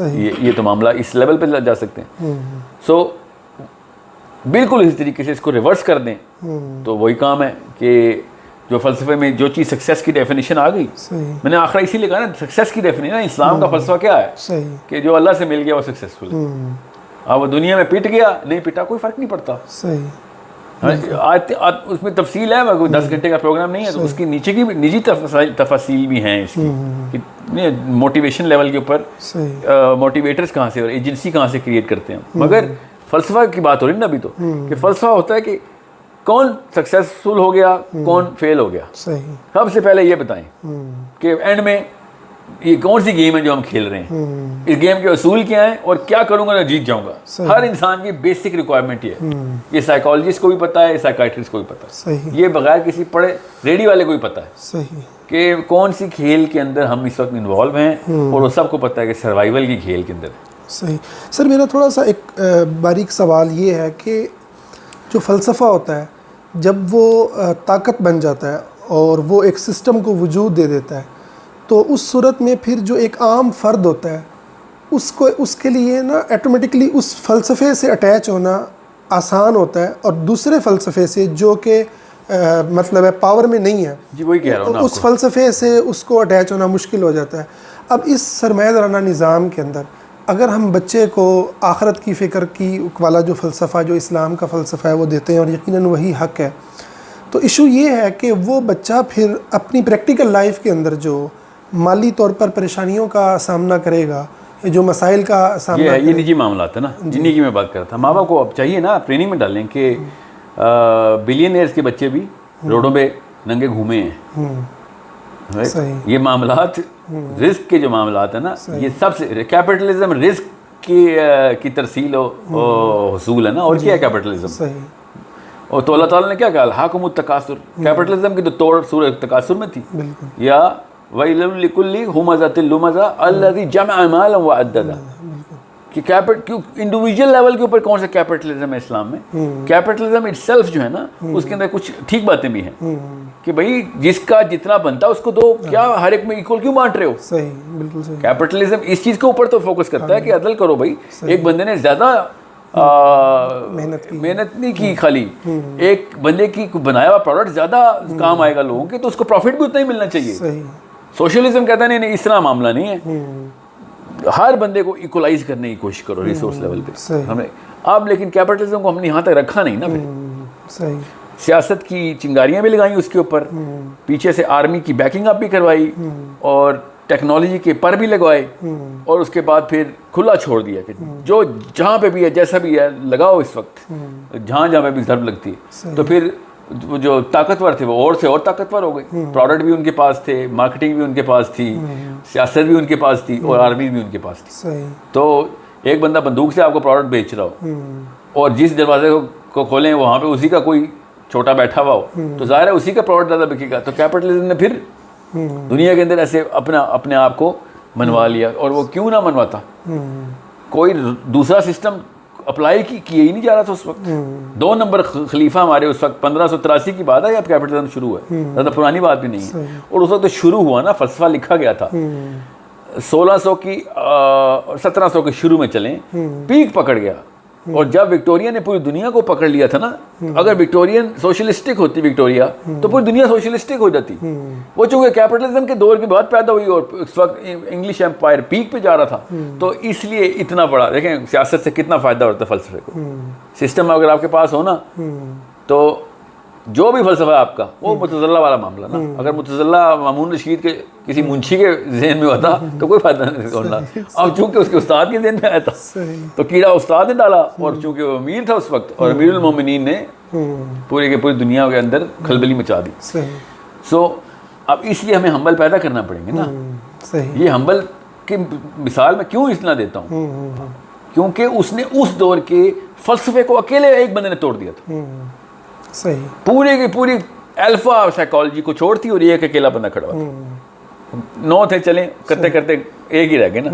ये तो मामला इस लेवल पे जा सकते हैं। सो बिल्कुल इसी तरीके से इसको रिवर्स कर दें तो वही काम है कि जो फलसफे में जो चीज़ सक्सेस की डेफिनेशन आ गई, मैंने आखिर इसीलिए कहा ना सक्सेस की डेफिनेशन, इस्लाम का फलसफा क्या है कि जो अल्लाह से मिल गया वो सक्सेसफुल है। अब वो दुनिया में पिट गया नहीं पिटा कोई फ़र्क नहीं पड़ता। उसमें तफसील है, कोई 10 घंटे का प्रोग्राम नहीं है, तो उसकी नीचे की निजी तफसील भी हैं इसकी, मोटिवेशन लेवल के ऊपर मोटिवेटर्स कहाँ से और एजेंसी कहाँ से क्रिएट करते हैं। मगर फ़लसफ़ा की बात हो रही ना अभी तो, कि फ़लसफ़ा होता है कि कौन सक्सेसफुल हो गया, कौन फेल हो गया। सबसे पहले ये बताएं कि एंड में ये कौन सी गेम है जो हम खेल रहे हैं, इस गेम के असूल क्या हैं और क्या करूंगा तो जीत जाऊंगा। हर इंसान की बेसिक रिक्वायरमेंट ये है। ये साइकोलॉजिस्ट को भी पता है, साइकाइट्रिस्ट को भी पता है, ये बगैर किसी पढ़े रेडी वाले को भी पता है कि कौन सी खेल के अंदर हम इस वक्त इन्वॉल्व हैं, और वो सबको पता है कि सर्वाइवल की खेल के अंदर। सही सर, मेरा थोड़ा सा एक बारीक सवाल ये है कि जो फ़लसफ़ा होता है जब वो ताकत बन जाता है और वो एक सिस्टम को वजूद दे देता है, तो उस सूरत में फिर जो एक आम फ़र्द होता है उसको उसके लिए ना ऑटोमेटिकली उस फ़लसफ़े से अटैच होना आसान होता है, और दूसरे फ़लसफ़े से जो कि मतलब है पावर में नहीं है, जी वही कह रहा हूं ना, उस फ़लसफ़े से उसको अटैच होना मुश्किल हो जाता है। अब इस सरमायादाराना निज़ाम के अंदर अगर हम बच्चे को आखरत की फ़िक्र की वाला जो फ़लसफ़ा जो इस्लाम का फ़लसफ़ा है वो देते हैं, और यकीनन वही हक़ है, तो इशू ये है कि वो बच्चा फिर अपनी प्रैक्टिकल लाइफ के अंदर जो माली तौर पर परेशानियों का सामना करेगा, जो मसाइल का सामना ये निजी मामला है ना, जिन्हीं की मैं बात कर रहा था। माँ बाप को अब चाहिए ना ट्रेनिंग में डालें कि बिलियनियर्स के बच्चे भी रोडों पे नंगे घूमे हैं। ये मामलात रिस्क के जो मामलात है ना, ये सबसे कैपिटलिज्म रिस्क की तरसील हसूल है ना, और क्या है कैपिटलिज्म। और तो अल्लाह ताला ने क्या कहा, हाकुमुत तकासुर, कैपिटलिज्म की तो तोड़ सूरत तकासुर में थी, या वैलुल लिकुल्ली हुमज़तिल लुमज़ा अल्लज़ी जमअ मालन व अद्ददा, कि क्यों इंडिविजुअल लेवल के ऊपर कौन सा कैपिटलिज्म है इस्लाम में। कैपिटलिज्म इटसेल्फ जो है ना, उसके अंदर कुछ ठीक बातें भी हैं कि भाई जिसका जितना बनता है उसको दो, क्या हर एक में इक्वल क्यों बांट रहे हो। सही, बिल्कुल सही। कैपिटलिज्म इस चीज़ के ऊपर तो फोकस करता है कि अदल करो भाई, एक बंदे ने ज़्यादा मेहनत नहीं की, खाली एक बंदे की बनाया हुआ प्रोडक्ट ज़्यादा काम आएगा लोगों के, तो उसको प्रॉफिट भी उतना ही मिलना चाहिए। सोशलिज्म कहता है नहीं, इस तरह मामला नहीं है, हर बंदे को इक्वलाइज करने की कोशिश करो रिसोर्स लेवल पे हमें। अब लेकिन कैपिटलिज्म को हमने यहाँ तक रखा नहीं ना, फिर सियासत की चिंगारियाँ भी लगाई उसके ऊपर, पीछे से आर्मी की बैकिंग अप भी करवाई, और टेक्नोलॉजी के पर भी लगवाए, और उसके बाद फिर खुला छोड़ दिया कि जो जहाँ पे भी है जैसा भी है लगाओ इस वक्त, जहाँ जहाँ पे भी ज़रूरत लगती है। तो फिर वो जो ताकतवर थे वो और से और ताकतवर हो गए। प्रोडक्ट भी उनके पास थे, मार्केटिंग भी उनके पास थी, सियासत भी उनके पास थी और आर्मी भी उनके पास थी। सही। तो एक बंदा बंदूक से आपको प्रोडक्ट बेच रहा हो और जिस दरवाजे को खोलें वहाँ पे उसी का कोई छोटा बैठा हुआ हो, तो जाहिर है उसी का प्रोडक्ट ज़्यादा बिकेगा। तो कैपिटलिज्म ने फिर दुनिया के अंदर ऐसे अपने आप को मनवा लिया। और वो क्यों ना मनवाता, कोई दूसरा सिस्टम अप्लाई किया ही नहीं जा रहा था उस वक्त। 2 नंबर खलीफा हमारे उस वक्त 1583 की बात है, अब कैपिटलिज्म शुरू हुआ है, ज़्यादा पुरानी बात भी नहीं है। और उस वक्त तो शुरू हुआ ना, फलसफा लिखा गया था 1600 की 1700 के शुरू में चलें, पीक पकड़ गया। और जब विक्टोरिया ने पूरी दुनिया को पकड़ लिया था ना, अगर विक्टोरियन सोशलिस्टिक होती विक्टोरिया तो पूरी दुनिया सोशलिस्टिक हो जाती। वो चूंकि कैपिटलिज्म के दौर के बाद पैदा हुई और उस वक्त इंग्लिश एम्पायर पीक पे जा रहा था, तो इसलिए इतना बड़ा, देखें सियासत से कितना फ़ायदा होता है फलसफे को। सिस्टम अगर आपके पास हो ना, तो जो भी फलसफा है आपका वो मुतज़ल्ला वाला मामला ना, अगर मुतज़ल्ला मामून रशीद के किसी मुंशी के जहन में होता तो कोई फायदा नहीं होता। अब चूंकि उसके उस्ताद के जहन में आया था तो कीड़ा उस्ताद ने डाला, और चूंकि वो अमीर था उस वक्त और अमीरुल मोमिनीन ने पूरी के पूरी दुनिया के अंदर खलबली मचा दी। सो अब इसलिए हमें हम्बल पैदा करना पड़ेंगे ना। ये हम्बल की मिसाल मैं क्यों इतना देता हूँ, क्योंकि उसने उस दौर के फलसफे को अकेले एक बंदे ने तोड़ दिया था। सही। पूरी की पूरी अल्फा साइकोलॉजी को छोड़ती और एक अकेला बंदा खड़ा हुआ। 9 थे, चले करते करते एक ही रह गए ना।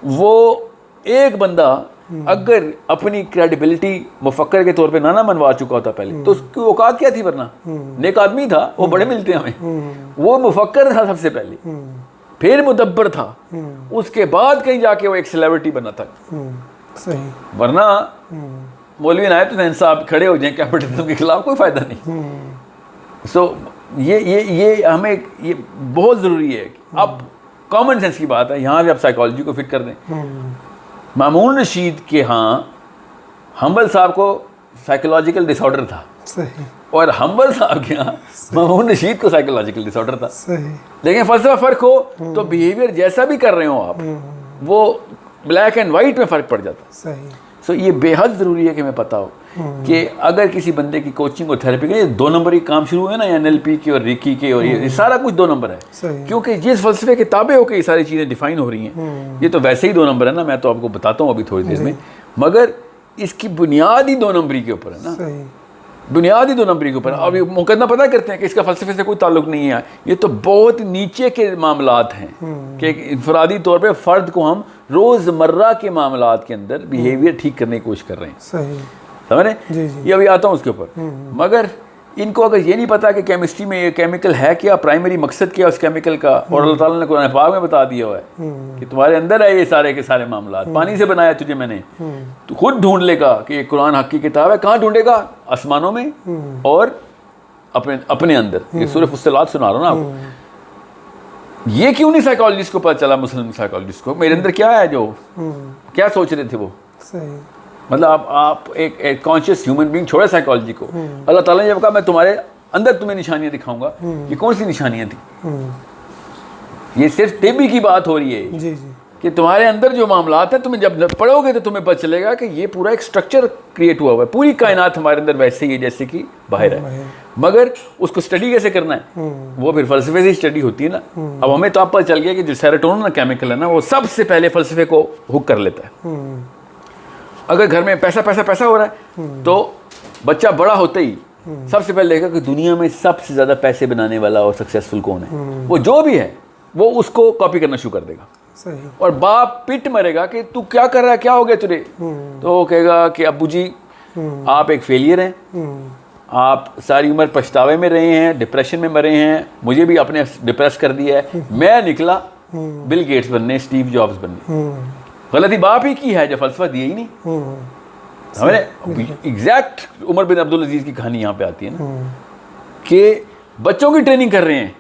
वो एक बंदा अगर अपनी क्रेडिबिलिटी मुफक्कर के तौर पे ना मनवा चुका होता पहले, तो उसकी औकात क्या थी? वरना नेक आदमी था, वो बड़े मिलते हैं हमें। वो मुफक्कर था सबसे पहले, फिर मुदब्बर था, उसके बाद कहीं जाके वो एक सेलिब्रिटी बना था। सही। वरना मौलवी नायब हुसैन साहब खड़े हो जाएं कैपिटलिज्म के खिलाफ, कोई फ़ायदा नहीं। सो ये हमें ये बहुत ज़रूरी है। अब कॉमन सेंस की बात है, यहाँ भी आप साइकोलॉजी को फिट कर दें। मामून रशीद के यहाँ हम्बल साहब को साइकोलॉजिकल डिसऑर्डर था, सही। और हम्बल साहब के यहाँ मामून रशीद को साइकोलॉजिकल डिसऑर्डर था। सही। लेकिन फलसफा फ़र्क हो तो बिहेवियर जैसा भी कर रहे हो आप, वो ब्लैक एंड वाइट में फ़र्क पड़ जाता। सही। सो ये बेहद ज़रूरी है कि हमें पता हो कि अगर किसी बंदे की कोचिंग और थेरेपी के 2 नंबर ही काम शुरू हुए ना, NLP के और रिकी के, और ये सारा कुछ 2 नंबर है। क्योंकि जिस फलसफे के ताबे होकर ये सारी चीज़ें डिफाइन हो रही हैं, ये तो वैसे ही 2 नंबर है ना, मैं तो आपको बताता हूँ अभी थोड़ी देर में, मगर इसकी बुनियाद ही 2 नंबरी के ऊपर है ना, बुनियादी 2 नंबरी के ऊपर। अब ये मुकदमा पता करते हैं कि इसका फलसफे से कोई ताल्लुक नहीं है, ये तो बहुत नीचे के मामलात हैं कि इनफरादी तौर पे फ़र्द को हम रोज़मर्रा के मामलात के अंदर बिहेवियर ठीक करने की कोशिश कर रहे हैं। सही। समझ रहे? ये अभी आता हूँ उसके ऊपर। मगर इनको अगर ये नहीं पता कि केमिस्ट्री में ये केमिकल है क्या, प्राइमरी मकसद क्या उस केमिकल का, और अल्लाह ताला ने कुरान पाक में बता दिया हुआ है कि तुम्हारे अंदर है ये सारे के सारे मामलात, पानी से बनाया तुझे मैंने, तो खुद ढूंढ लेगा कि ये कुरान हक की किताब है। कहाँ ढूंढेगा? आसमानों में और अपने अंदर। ये सूरह फुस्सिलात सुना रहा हूँ ना आपको। ये क्यों नहीं साइकोलॉजिस्ट को पता चला, मुस्लिम साइकोलॉजिस्ट को, मेरे अंदर क्या है, जो क्या सोच रहे थे वो। सही। मतलब आप एक कॉन्शियस ह्यूमन बीइंग छोड़े साइकोलॉजी को, अल्लाह ताला ने जब कहा मैं तुम्हारे अंदर तुम्हें निशानियां दिखाऊंगा, ये कौन सी निशानियां थी? ये सिर्फ टिबी की बात हो रही है जी जी, कि तुम्हारे अंदर जो मामलात हैं, तुम्हें जब पढ़ोगे तो तुम्हें पता चलेगा कि ये पूरा एक स्ट्रक्चर क्रिएट हुआ हुआ है। पूरी कायनात हमारे अंदर वैसे ही है जैसे कि बाहर है, मगर उसको स्टडी कैसे करना है वो फिर फलसफे से स्टडी होती है ना। अब हमें तो आप पता चल गया कि जो सेरोटोनिन केमिकल है ना, वो सबसे पहले फलसफे को हुक कर लेता है। अगर घर में पैसा पैसा पैसा हो रहा है तो बच्चा बड़ा होते ही सबसे पहले देखा कि दुनिया में सबसे ज़्यादा पैसे बनाने वाला और सक्सेसफुल कौन है, वो जो भी है वो उसको कॉपी करना शुरू कर देगा। सही। और बाप पिट मरेगा कि तू क्या कर रहा है, क्या हो गया तुझे, तो वो कहेगा कि अब्बू जी आप एक फेलियर हैं, आप सारी उम्र पछतावे में रहे हैं, डिप्रेशन में मरे हैं, मुझे भी अपने डिप्रेस कर दिया है, मैं निकला बिल गेट्स बनने, स्टीव जॉब्स बनने। गलती बाप ही की है जो फलसफा दिया ही नहीं। हमें एग्जैक्ट उमर बिन अब्दुल अजीज की कहानी यहाँ पे आती है ना कि बच्चों की ट्रेनिंग कर रहे हैं।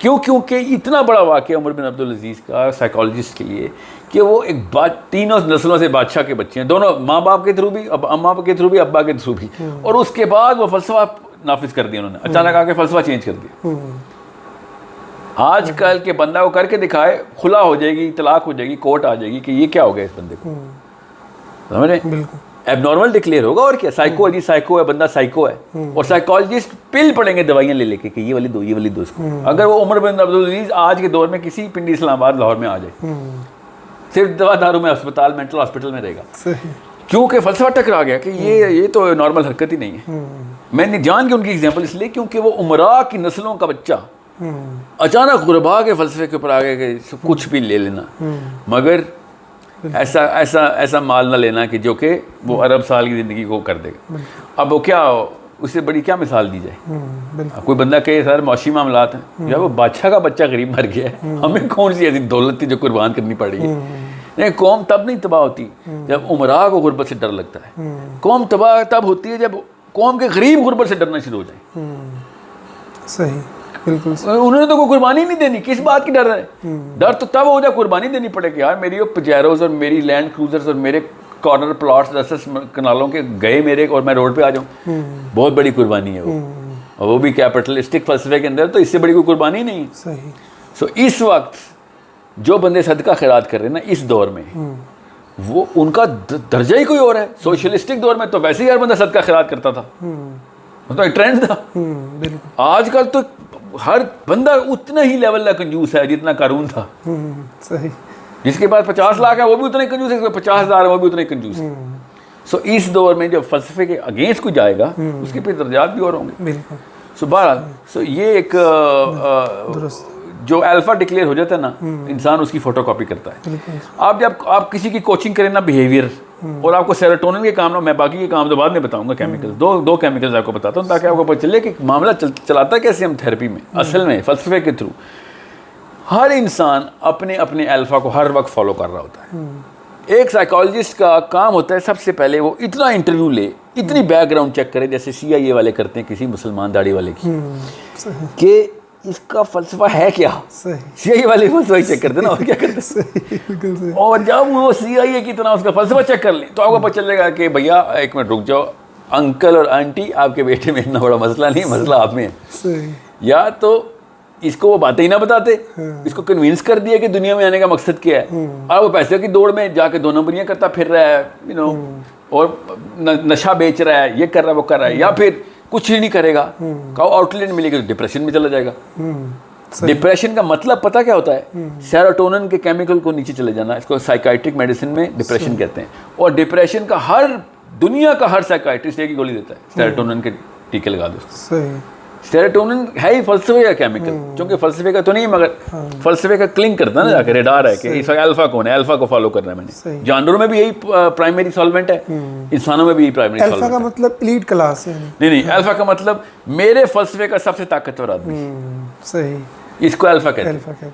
क्यों? क्योंकि इतना बड़ा वाक़या उमर बिन अब्दुल अजीज का साइकोलॉजिस्ट के लिए कि वो एक तीनों नस्लों से बादशाह के बच्चे हैं, दोनों माँ बाप के थ्रू भी, अम्मा के थ्रू भी, अब्बा के थ्रू भी, और उसके बाद वो फलसफा नाफिज कर दिया उन्होंने, अचानक आके फलसफा चेंज कर दिया। आजकल के बंदा को करके दिखाए, खुला हो जाएगी, तलाक हो जाएगी, कोर्ट आ जाएगी कि ये क्या हो गया इस बंदे को, समझ रहे? एबनॉर्मल डिक्लेयर होगा। और क्या, साइको है जी, साइको है, बंदा साइको है। और साइकोलॉजिस्ट पिल पड़ेंगे दवाइयाँ ले लेके कि ये वाली दो, ये वाली दो इसको। अगर वो उमर बिन अब्दुल अजीज आज के दौर में किसी पिंडी इस्लामाबाद लाहौर में आ जाए, सिर्फ दवा दारू में अस्पताल, मेंटल हॉस्पिटल में रहेगा, क्योंकि फलसफा टकरा गया कि ये तो नॉर्मल हरकत ही नहीं है। मैंने जान के उनकी एग्जांपल इसलिए क्योंकि वो उमरा की नस्लों का बच्चा अचानक गुरबा के फलसफे के ऊपर आ गया कि कुछ भी ले लेना, मगर ऐसा माल ना लेना कि जो कि वो अरब साल की ज़िंदगी को कर देगा। अब वो क्या, उससे बड़ी क्या मिसाल दी जाए। कोई बंदा कहे सर मौशी मामलात हैं, यार वो बादशाह का बच्चा गरीब मर गया है, हमें कौन सी ऐसी दौलत थी जो कुर्बान करनी पड़ी है। नहीं, कौम तब नहीं तबाह होती जब उमरा को गुर्बत से डर लगता है। कौम तबाह तब होती है जब कौम के गरीब गुर्बत से डरना शुरू हो जाए। सही, बिल्कुल। उन्होंने तो कोई कुर्बानी नहीं देनी, किस बात की डर है। डर तो तब हो जाए कुर्बानी देनी पड़ेगी। यार मेरी वो पजेरोज और मेरी लैंड क्रूजर्स और मेरे कॉर्नर प्लॉट्स 10 कनालों के गए मेरे, और मैं रोड पे आ जाऊँ, बहुत बड़ी कुर्बानी है वो। और वो भी कैपिटलिस्टिक फलसफे के अंदर, तो इससे बड़ी कोई कुर्बानी नहीं है। सही। सो इस वक्त जो बंदे सदका खैरात कर रहे हैं ना इस दौर में, वो उनका दर्जा ही कोई और है। सोशलिस्टिक दौर में तो वैसे ही हर बंदा सदका खैरात करता था, तो एक ट्रेंड था। आजकल तो हर बंदा उतना ही लेवल का कंजूस है जितना कारून था। सही। जिसके पास 50 लाख है वो भी उतना ही कंजूस है, 50,000 है वो भी उतना ही कंजूस है। सो इस दौर में जब फलसफे के अगेंस्ट कोई जाएगा उसके पे दर्जात भी और होंगे। सो बहरहाल, सो ये एक जो अल्फा डिक्लेयर हो जाता है ना, इंसान उसकी फोटोकॉपी करता है। आप जब आप किसी की कोचिंग करें ना बिहेवियर, और आपको सेरोटोनिन के काम ना, मैं बाकी के काम तो बाद में बताऊंगा, केमिकल्स दो केमिकल्स आपको बताता हूँ ताकि आपको पता चले कि मामला चलाता कैसे हम थेरेपी में। असल में फलसफे के थ्रू हर इंसान अपने अपने अल्फा को हर वक्त फॉलो कर रहा होता है। एक साइकोलॉजिस्ट का काम होता है सबसे पहले वो इतना इंटरव्यू ले, इतनी बैकग्राउंड चेक करे, जैसे CIA वाले करते हैं किसी मुसलमान दाढ़ी वाले की, कि इसका फलसफा है क्या। CIA वाले फलसफा चेक करते ना, और क्या करते। और जब वो CIA की तरह उसका फलसफा चेक कर ले तो आपको पता चलेगा कि भैया एक मिनट रुक जाओ, अंकल और आंटी आपके बेटे में इतना बड़ा मसला नहीं, मसला आप में है। या तो इसको वो बातें ही ना बताते, इसको कन्विंस कर दिया कि दुनिया में आने का मकसद क्या है, और वो पैसे की दौड़ में जाके 2 नंबरियां करता फिर रहा है, और नशा बेच रहा है, ये कर रहा है, वो कर रहा है, या फिर कुछ ही नहीं करेगा, कहो आउटलेट मिलेगी तो डिप्रेशन में चला जाएगा। डिप्रेशन का मतलब पता क्या होता है? सेरोटोनिन के केमिकल को नीचे चले जाना। इसको साइकाइट्रिक मेडिसिन में डिप्रेशन कहते हैं। और डिप्रेशन का दुनिया का हर साइकाइट्रिस्ट एक ही गोली देता है, सेरोटोनिन के टीके लगा दो। सेरोटोनिन है ही फलसफे का केमिकल, क्योंकि फलसफे का तो नहीं मगर फलसफे का क्लिंग करता है ना, जाकर रेडार है कि इस अल्फा कौन है, अल्फा को फॉलो करना है मैंने। जानवरों में भी यही प्राइमरी सॉल्वेंट है, इंसानों में भी यही प्राइमरी सॉल्वेंट है। अल्फा का मतलब एलीट क्लास है। नहीं, अल्फा का मतलब मेरे फलसफे का सबसे ताकतवर आदमी। सही, इसको अल्फा कहते हैं।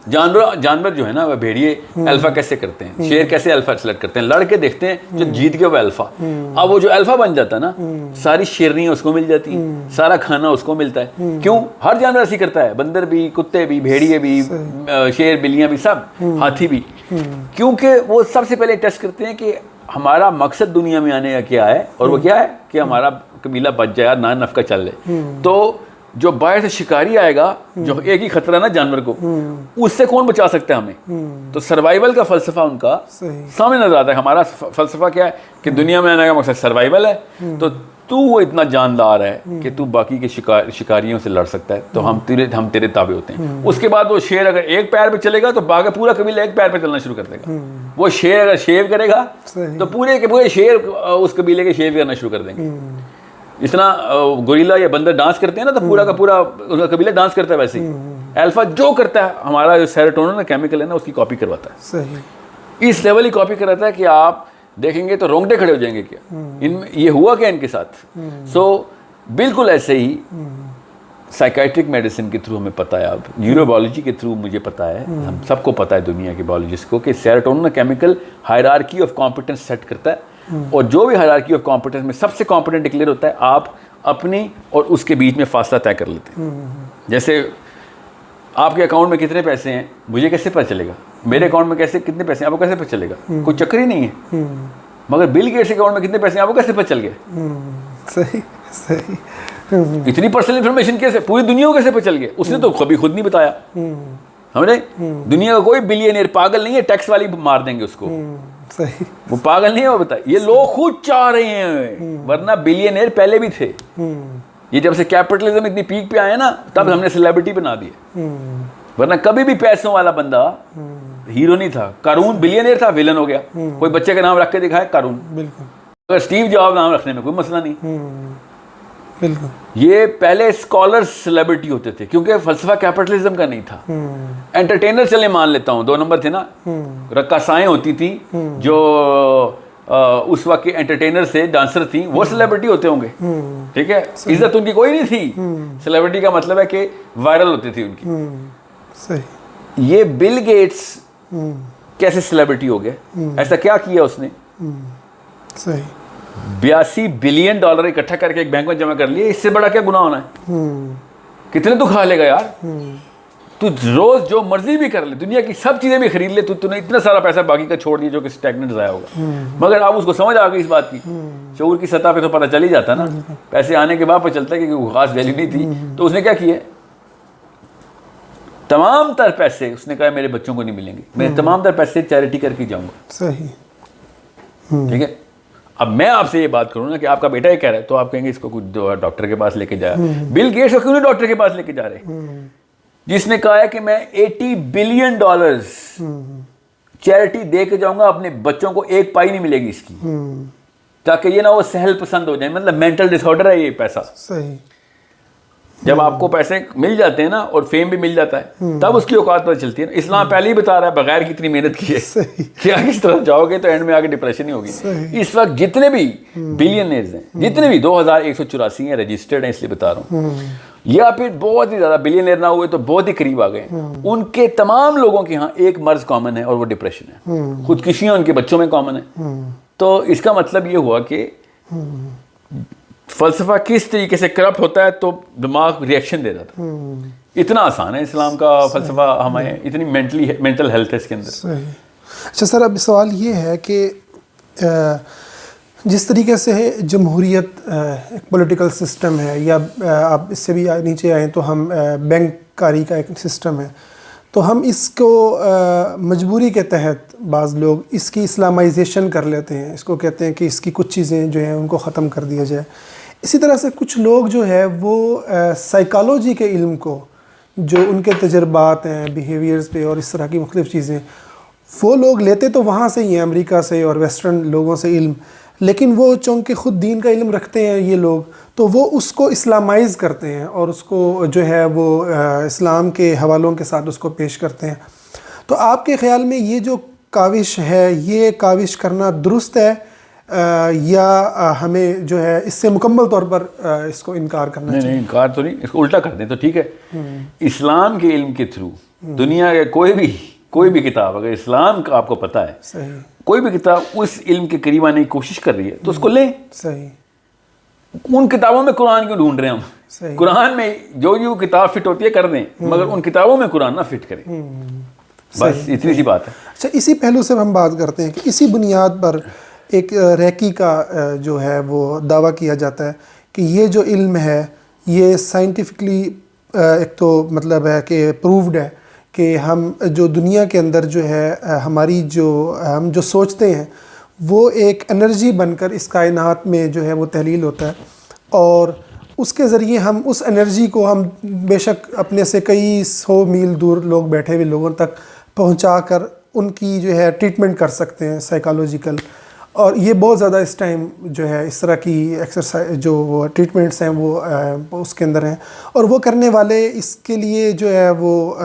जानवर जो है ना, वह भेड़िए अल्फा कैसे करते हैं, शेर कैसे अल्फा सेलेक्ट करते हैं, लड़के देखते हैं जो जीत गया वो अल्फा। अब वो जो अल्फा बन जाता है ना, सारी शेरनियां उसको मिल जाती है, सारा खाना उसको मिलता है। क्यों? हर जानवर ऐसी करता है, बंदर भी, कुत्ते भी, भेड़िए भी, शेर, बिल्लियां भी, सब, हाथी भी। क्योंकि वो सबसे पहले टेस्ट करते हैं कि हमारा मकसद दुनिया में आने का क्या है, और वो क्या है कि हमारा कबीला बच जाए, ना नफका चल ले। तो जो बाहर से शिकारी आएगा, जो एक ही खतरा ना जानवर को, उससे कौन बचा सकता है हमें? तो सर्वाइवल का फलसफा उनका सामने नजर आता है। हमारा फलसफा क्या है कि दुनिया में आने का मकसद सर्वाइवल है, तो तू वो इतना जानदार है कि तू बाकी के शिकारियों से लड़ सकता है, तो हम तेरे ताबे होते हैं। उसके बाद वो शेर अगर एक पैर पे चलेगा तो बाकी पूरा कबीला एक पैर पे चलना शुरू कर देगा। वो शेर अगर शेव करेगा तो पूरे के पूरे शेर उस कबीले के शेव करना शुरू कर देंगे। इतना गोरिल्ला या बंदर डांस करते हैं ना, तो पूरा का पूरा उसका कबीला डांस करता है। वैसे ही अल्फा जो करता है, हमारा जो सेरोटोनिन केमिकल है ना, उसकी कॉपी करवाता है। सही। इस लेवल ही कॉपी कराता है कि आप देखेंगे तो रोंगटे खड़े हो जाएंगे। क्या इनमें ये हुआ क्या इनके साथ? सो बिल्कुल ऐसे ही साइकाइट्रिक मेडिसिन के थ्रू हमें पता है, अब न्यूरोबायोलॉजी के थ्रू मुझे पता है, हम सबको पता है दुनिया के बायोलॉजिस्ट को, कि serotonin chemical hierarchy of competence set करता है। और जो भी हायरार्की ऑफ कॉम्पिटेंस में सबसे कॉम्पिटेंट डिक्लेयर होता है, आप अपनी और उसके बीच में फासला तय कर लेते हैं। जैसे आपके अकाउंट में कितने पैसे हैं मुझे कैसे पता चलेगा? मेरे अकाउंट में कितने पैसे हैं आपको कैसे पता चलेगा? कोई चक्कर ही नहीं है। मगर बिल गेट्स के अकाउंट में कितने पैसे हैं आपको कैसे पता चल गया? सही सही। इतनी पर्सनल इन्फॉर्मेशन कैसे पूरी दुनिया को कैसे पता चल गया? उसने तो कभी खुद नहीं बताया। समझे? दुनिया का कोई बिलियनियर पागल नहीं है, टैक्स वाली मार देंगे उसको। सही। वो पागल नहीं है, वो बता, ये लोग खुद चाह रहे हैं, वरना बिलियनियर पहले भी थे। ये जब से कैपिटलिज्म इतनी पीक पे आया ना, तब हमने सेलिब्रिटी बना दिए, वरना कभी भी पैसों वाला बंदा हीरो नहीं था। कारून बिलियनियर था, विलन हो गया। कोई बच्चे का नाम रख के दिखाए कारून, बिल्कुल। अगर स्टीव जॉब नाम रखने में कोई मसला नहीं। बिल्कुल। ये पहले स्कॉलर्स सेलिब्रिटी होते थे, क्योंकि फलसफा कैपिटलिज्म का नहीं था। एंटरटेनर चले मान लेता हूँ, 2 नंबर थे ना, रक्कासाएं होती थी जो उस वक्त के एंटरटेनर से, डांसर थी, वो सेलिब्रिटी होते होंगे, ठीक है? इज्जत उनकी कोई नहीं थी। सेलिब्रिटी का मतलब है कि वायरल होती थी उनकी। सही। ये बिल गेट्स कैसे सेलिब्रिटी हो गए? ऐसा क्या किया उसने? सही। 82 बिलियन डॉलर इकट्ठा करके एक बैंक में जमा कर लिए। इससे बड़ा क्या गुनाह होना है? कितने तू खा लेगा यार? तू रोज जो मर्जी भी कर ले, दुनिया की सब चीजें भी खरीद ले, तूने इतना सारा पैसा बाकी का छोड़ दिया जो कि स्टैग्नेंट जाया होगा। मगर अब उसको समझ आ गई इस बात की, शऊर की सतह पे तो पता चल ही जाता ना, पैसे आने के बाद पता चलता है कि वो खास वैल्यू नहीं थी। तो उसने क्या किया? तमाम तर पैसे उसने कहा मेरे बच्चों को नहीं मिलेंगे, मैं तमाम तर पैसे चैरिटी करके जाऊंगा। सही। ठीक है? अब मैं आपसे ये बात करूं ना कि आपका बेटा ये कह रहा है, तो आप कहेंगे इसको कुछ डॉक्टर के पास लेके जाया। बिल गेट्स को क्यों नहीं डॉक्टर के पास लेके जा रहे? जिसने कहा है कि मैं 80 बिलियन डॉलर्स चैरिटी दे के जाऊंगा, अपने बच्चों को एक पाई नहीं मिलेगी इसकी, ताकि ये ना वो सहल पसंद हो जाए। मतलब मेंटल डिसऑर्डर है ये पैसा। सही। जब आपको पैसे मिल जाते हैं ना, और फेम भी मिल जाता है, तब उसकी औकात पता चलती है ना। इस्लाम पहले ही बता रहा है बगैर कितनी मेहनत की है कि आगे इस तरफ जाओगे तो एंड में आगे डिप्रेशन ही होगी। इस वक्त जितने भी बिलियनियर्स हैं, जितने भी 2184 हैं, रजिस्टर्ड हैं, इसलिए बता रहा हूँ, या फिर बहुत ही ज्यादा बिलियनियर ना हुए तो बहुत ही करीब आ गए, उनके तमाम लोगों के यहाँ एक मर्ज कॉमन है, और वो डिप्रेशन है। खुदकुशियां उनके बच्चों में कॉमन है। तो इसका मतलब ये हुआ कि फलसफा किस तरीके से करप्ट होता है, तो दिमाग रिएक्शन दे रहा था। इतना आसान है इस्लाम का फलसफा, हमें इतनी मेंटल हेल्थ है इसके अंदर। सही। अच्छा सर, अब सवाल ये है कि जिस तरीके से है जमहूरियत एक पॉलिटिकल सिस्टम है, या आप इससे भी नीचे आएँ तो हम बैंककारी का एक सिस्टम है, तो हम इसको मजबूरी के तहत बाज़ लोग इसकी इस्लामाइजेशन कर लेते हैं। इसको कहते हैं कि इसकी कुछ चीज़ें जो हैं उनको ख़त्म कर दिया जाए। इसी तरह से कुछ लोग जो है वो साइकोलॉजी के इल्म को, जो उनके तजर्बात हैं बिहेवियर्स पे और इस तरह की मुख्तलिफ़ चीज़ें, वो लोग लेते तो वहाँ से ही हैं, अमेरिका से और वेस्टर्न लोगों से इल्म, लेकिन वो चूँकि ख़ुद दीन का इल्म रखते हैं ये लोग, तो वो उसको इस्लामाइज़ करते हैं और उसको जो है वो इस्लाम के हवालों के साथ उसको पेश करते हैं। तो आपके ख़्याल में ये जो काविश है, ये काविश करना दुरुस्त है या हमें जो है इससे मुकम्मल तौर पर इसको इनकार करना चाहिए? नहीं, इनकार तो नहीं, इसको उल्टा कर दें तो ठीक है। इस्लाम के इल्म के थ्रू दुनिया के कोई भी किताब, अगर इस्लाम का आपको पता है, सही, कोई भी किताब उस इल्म के करीब आने की कोशिश कर रही है, तो उसको लें। सही। उन किताबों में कुरान क्यों ढूंढ रहे हैं हम? कुरान में जो किताब फिट होती है कर दें, मगर उन किताबों में कुरान ना फिट करें। बस इतनी सी बात है। अच्छा, इसी पहलू से हम बात करते हैं कि इसी बुनियाद पर एक रैकी का जो है वो दावा किया जाता है कि ये जो इल्म है ये साइंटिफिकली एक तो मतलब है कि प्रूव्ड है कि हम जो दुनिया के अंदर जो है हमारी हम जो सोचते हैं वो एक एनर्जी बनकर इस कायनात में जो है वो तहलील होता है, और उसके ज़रिए हम उस एनर्जी को हम बेशक अपने से कई 100 मील दूर लोग बैठे हुए लोगों तक पहुंचाकर उनकी जो है ट्रीटमेंट कर सकते हैं साइकोलॉजिकल। और ये बहुत ज़्यादा इस टाइम जो है इस तरह की एक्सरसाइज जो वो ट्रीटमेंट्स हैं वो उसके अंदर हैं, और वो करने वाले इसके लिए जो है वो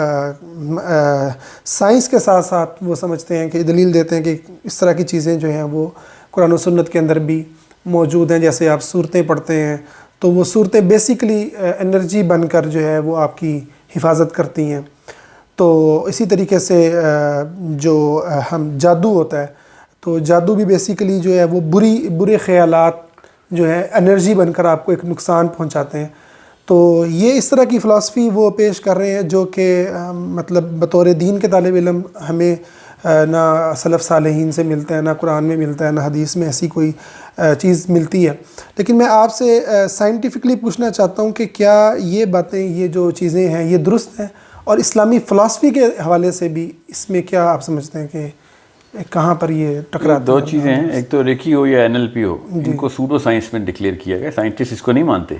साइंस के साथ साथ वो समझते हैं कि दलील देते हैं कि इस तरह की चीज़ें जो हैं वो कुरान और सुन्नत के अंदर भी मौजूद हैं। जैसे आप सूरतें पढ़ते हैं तो वो सूरतें बेसिकली एनर्जी बनकर जो है वो आपकी हिफाजत करती हैं। तो इसी तरीके से जो हम जादू होता है, तो जादू भी बेसिकली जो है वो बुरे ख़यालात जो है एनर्जी बनकर आपको एक नुकसान पहुंचाते हैं। तो ये इस तरह की फ़िलासफ़ी वो पेश कर रहे हैं जो कि मतलब बतौर दीन के तालिब इल्म हमें ना सलफ़ सालेहीन से मिलता है, ना कुरान में मिलता है, ना हदीस में ऐसी कोई चीज़ मिलती है। लेकिन मैं आपसे साइंटिफिकली पूछना चाहता हूँ कि क्या ये बातें, ये जो चीज़ें हैं ये दुरुस्त हैं, और इस्लामी फ़िलासफ़ी के हवाले से भी इसमें क्या आप समझते हैं कि कहाँ पर ये टकराते दो हैं? चीज़ें हैं, एक तो रेकी हो या NLP हो, इनको सूडो साइंस में डिक्लेयर किया गया। साइंटिस्ट इसको नहीं मानते,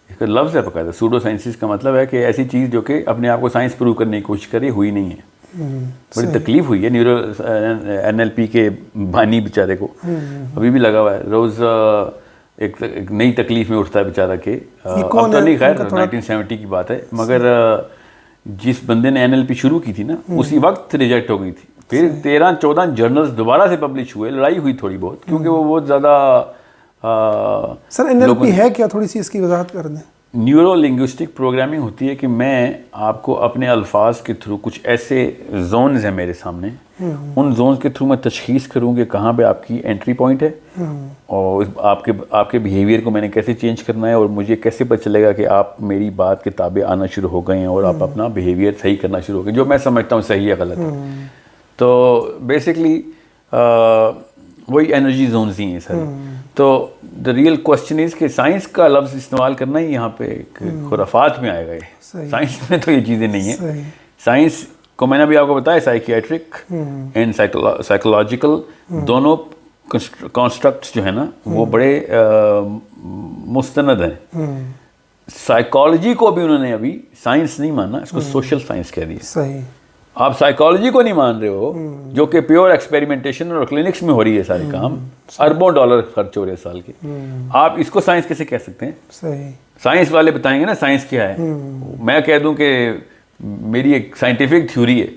इसका लफ्ज़ है बकायदा। सूडो साइंसिस का मतलब है कि ऐसी चीज़ जो कि अपने आप को साइंस प्रूव करने की कोशिश करे, हुई नहीं है। बड़ी तकलीफ हुई है न्यूरो NLP के बानी बेचारे को, अभी भी लगा हुआ है रोज़ एक नई तकलीफ में उठता है बेचारा के। अब तो नहीं, खैर 1970 की बात है, मगर जिस बंदे ने NLP शुरू की थी ना, उसी वक्त रिजेक्ट हो गई थी। फिर 13-14 जर्नल्स दोबारा से पब्लिश हुए, लड़ाई हुई थोड़ी बहुत, क्योंकि वो बहुत ज़्यादा सर NLP है क्या, थोड़ी सी इसकी वजाहत कर दें। न्यूरो लिंग्विस्टिक प्रोग्रामिंग होती है कि मैं आपको अपने अल्फाज के थ्रू, कुछ ऐसे जोन्स हैं मेरे सामने, उन जोन्स के थ्रू मैं तशखीस करूँ कि कहाँ पे आपकी एंट्री पॉइंट है और आपके बिहेवियर को मैंने कैसे चेंज करना है, और मुझे कैसे पता चलेगा कि आप मेरी बात के ताबे आना शुरू हो गए हैं और आप अपना बिहेवियर सही करना शुरू हो गए, जो मैं समझता हूँ सही है गलत है। तो बेसिकली वही एनर्जी जोन्स ही हैं सर। तो द रियल क्वेश्चन इज़ कि साइंस का लफ्ज़ इस्तेमाल करना ही यहाँ पे एक खुराफात में आएगा। ये साइंस में तो ये चीज़ें नहीं है। साइंस को मैंने अभी आपको बताया, साइकियाट्रिक एंड साइकोलॉजिकल दोनों कॉन्स्ट्रक्ट्स जो है ना, वो बड़े मुस्तनद हैं। साइकोलॉजी को भी उन्होंने अभी साइंस नहीं माना, इसको सोशल साइंस कह दिया। सही। आप साइकोलॉजी को नहीं मान रहे हो, जो कि प्योर एक्सपेरिमेंटेशन और क्लिनिक्स में हो रही है सारे काम, अरबों डॉलर खर्च हो रहे हैं साल के। आप इसको साइंस कैसे कह सकते हैं? सही। साइंस वाले बताएंगे ना साइंस क्या है, मैं कह दूं कि मेरी एक साइंटिफिक थ्योरी है,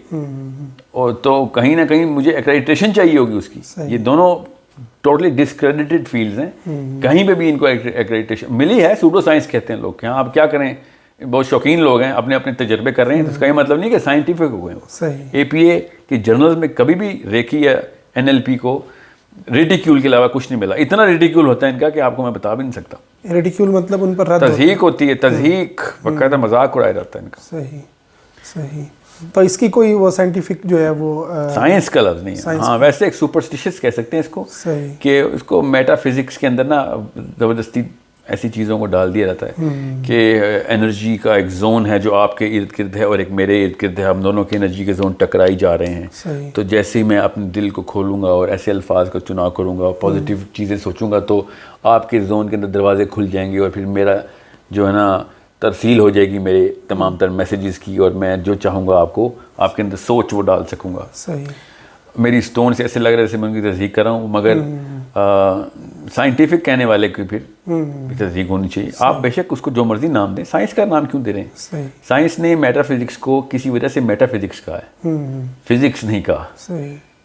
और तो कहीं ना कहीं मुझे एक्रेडिटेशन चाहिए होगी उसकी। ये दोनों टोटली डिस्क्रेडिटेड फील्ड्स हैं, कहीं पे भी इनको एक्रेडिटेशन मिली है। सूडो साइंस कहते हैं लोग, क्या आप क्या करें, बहुत शौकीन लोग हैं, अपने अपने तजर्बे कर रहे हैं, तो इसका ये मतलब नहीं कि साइंटिफिक हो गए हो। APA के जर्नल्स में कभी भी रेकी या NLP को रिडिक्यूल के अलावा कुछ नहीं मिला। इतना रिडिक्यूल होता है इनका कि आपको मैं बता भी नहीं सकता। रिडिक्यूल मतलब उन पर तज़हीक होती है, तज़हीक बाकायदा मजाक उड़ाया जाता है इनका। सही सही। तो इसकी कोई वो साइंटिफिक जो है वो साइंस का लफ्ज़ नहीं है। हाँ, वैसे एक सुपरस्टिशियस कह सकते हैं इसको, कि उसको मेटाफिजिक्स के अंदर ना ज़बरदस्ती ऐसी चीज़ों को डाल दिया जाता है कि एनर्जी का एक जोन है जो आपके इर्द गिर्द है और एक मेरे इर्द गिर्द है, हम दोनों के एनर्जी के जोन टकराई जा रहे हैं। तो जैसे ही मैं अपने दिल को खोलूँगा और ऐसे अल्फाज का चुनाव करूँगा और पॉजिटिव चीज़ें सोचूंगा, तो आपके जोन के अंदर दरवाजे खुल जाएंगे और फिर मेरा जो है ना तरसील हो जाएगी मेरे तमाम तर मैसेजेस की, और मैं जो चाहूँगा आपको आपके अंदर सोच वो डाल सकूँगा। सही। मेरी स्टोन से ऐसे लग रहा है जैसे मैं उनकी तस्दीक कर रहा हूँ, मगर साइंटिफिक कहने वाले की फिर तस्दीक होनी चाहिए। आप बेशक उसको जो मर्जी नाम दें, साइंस का नाम क्यों दे रहे हैं? साइंस ने मेटाफिजिक्स को किसी वजह से मेटाफिजिक्स कहा है, फिजिक्स नहीं कहा।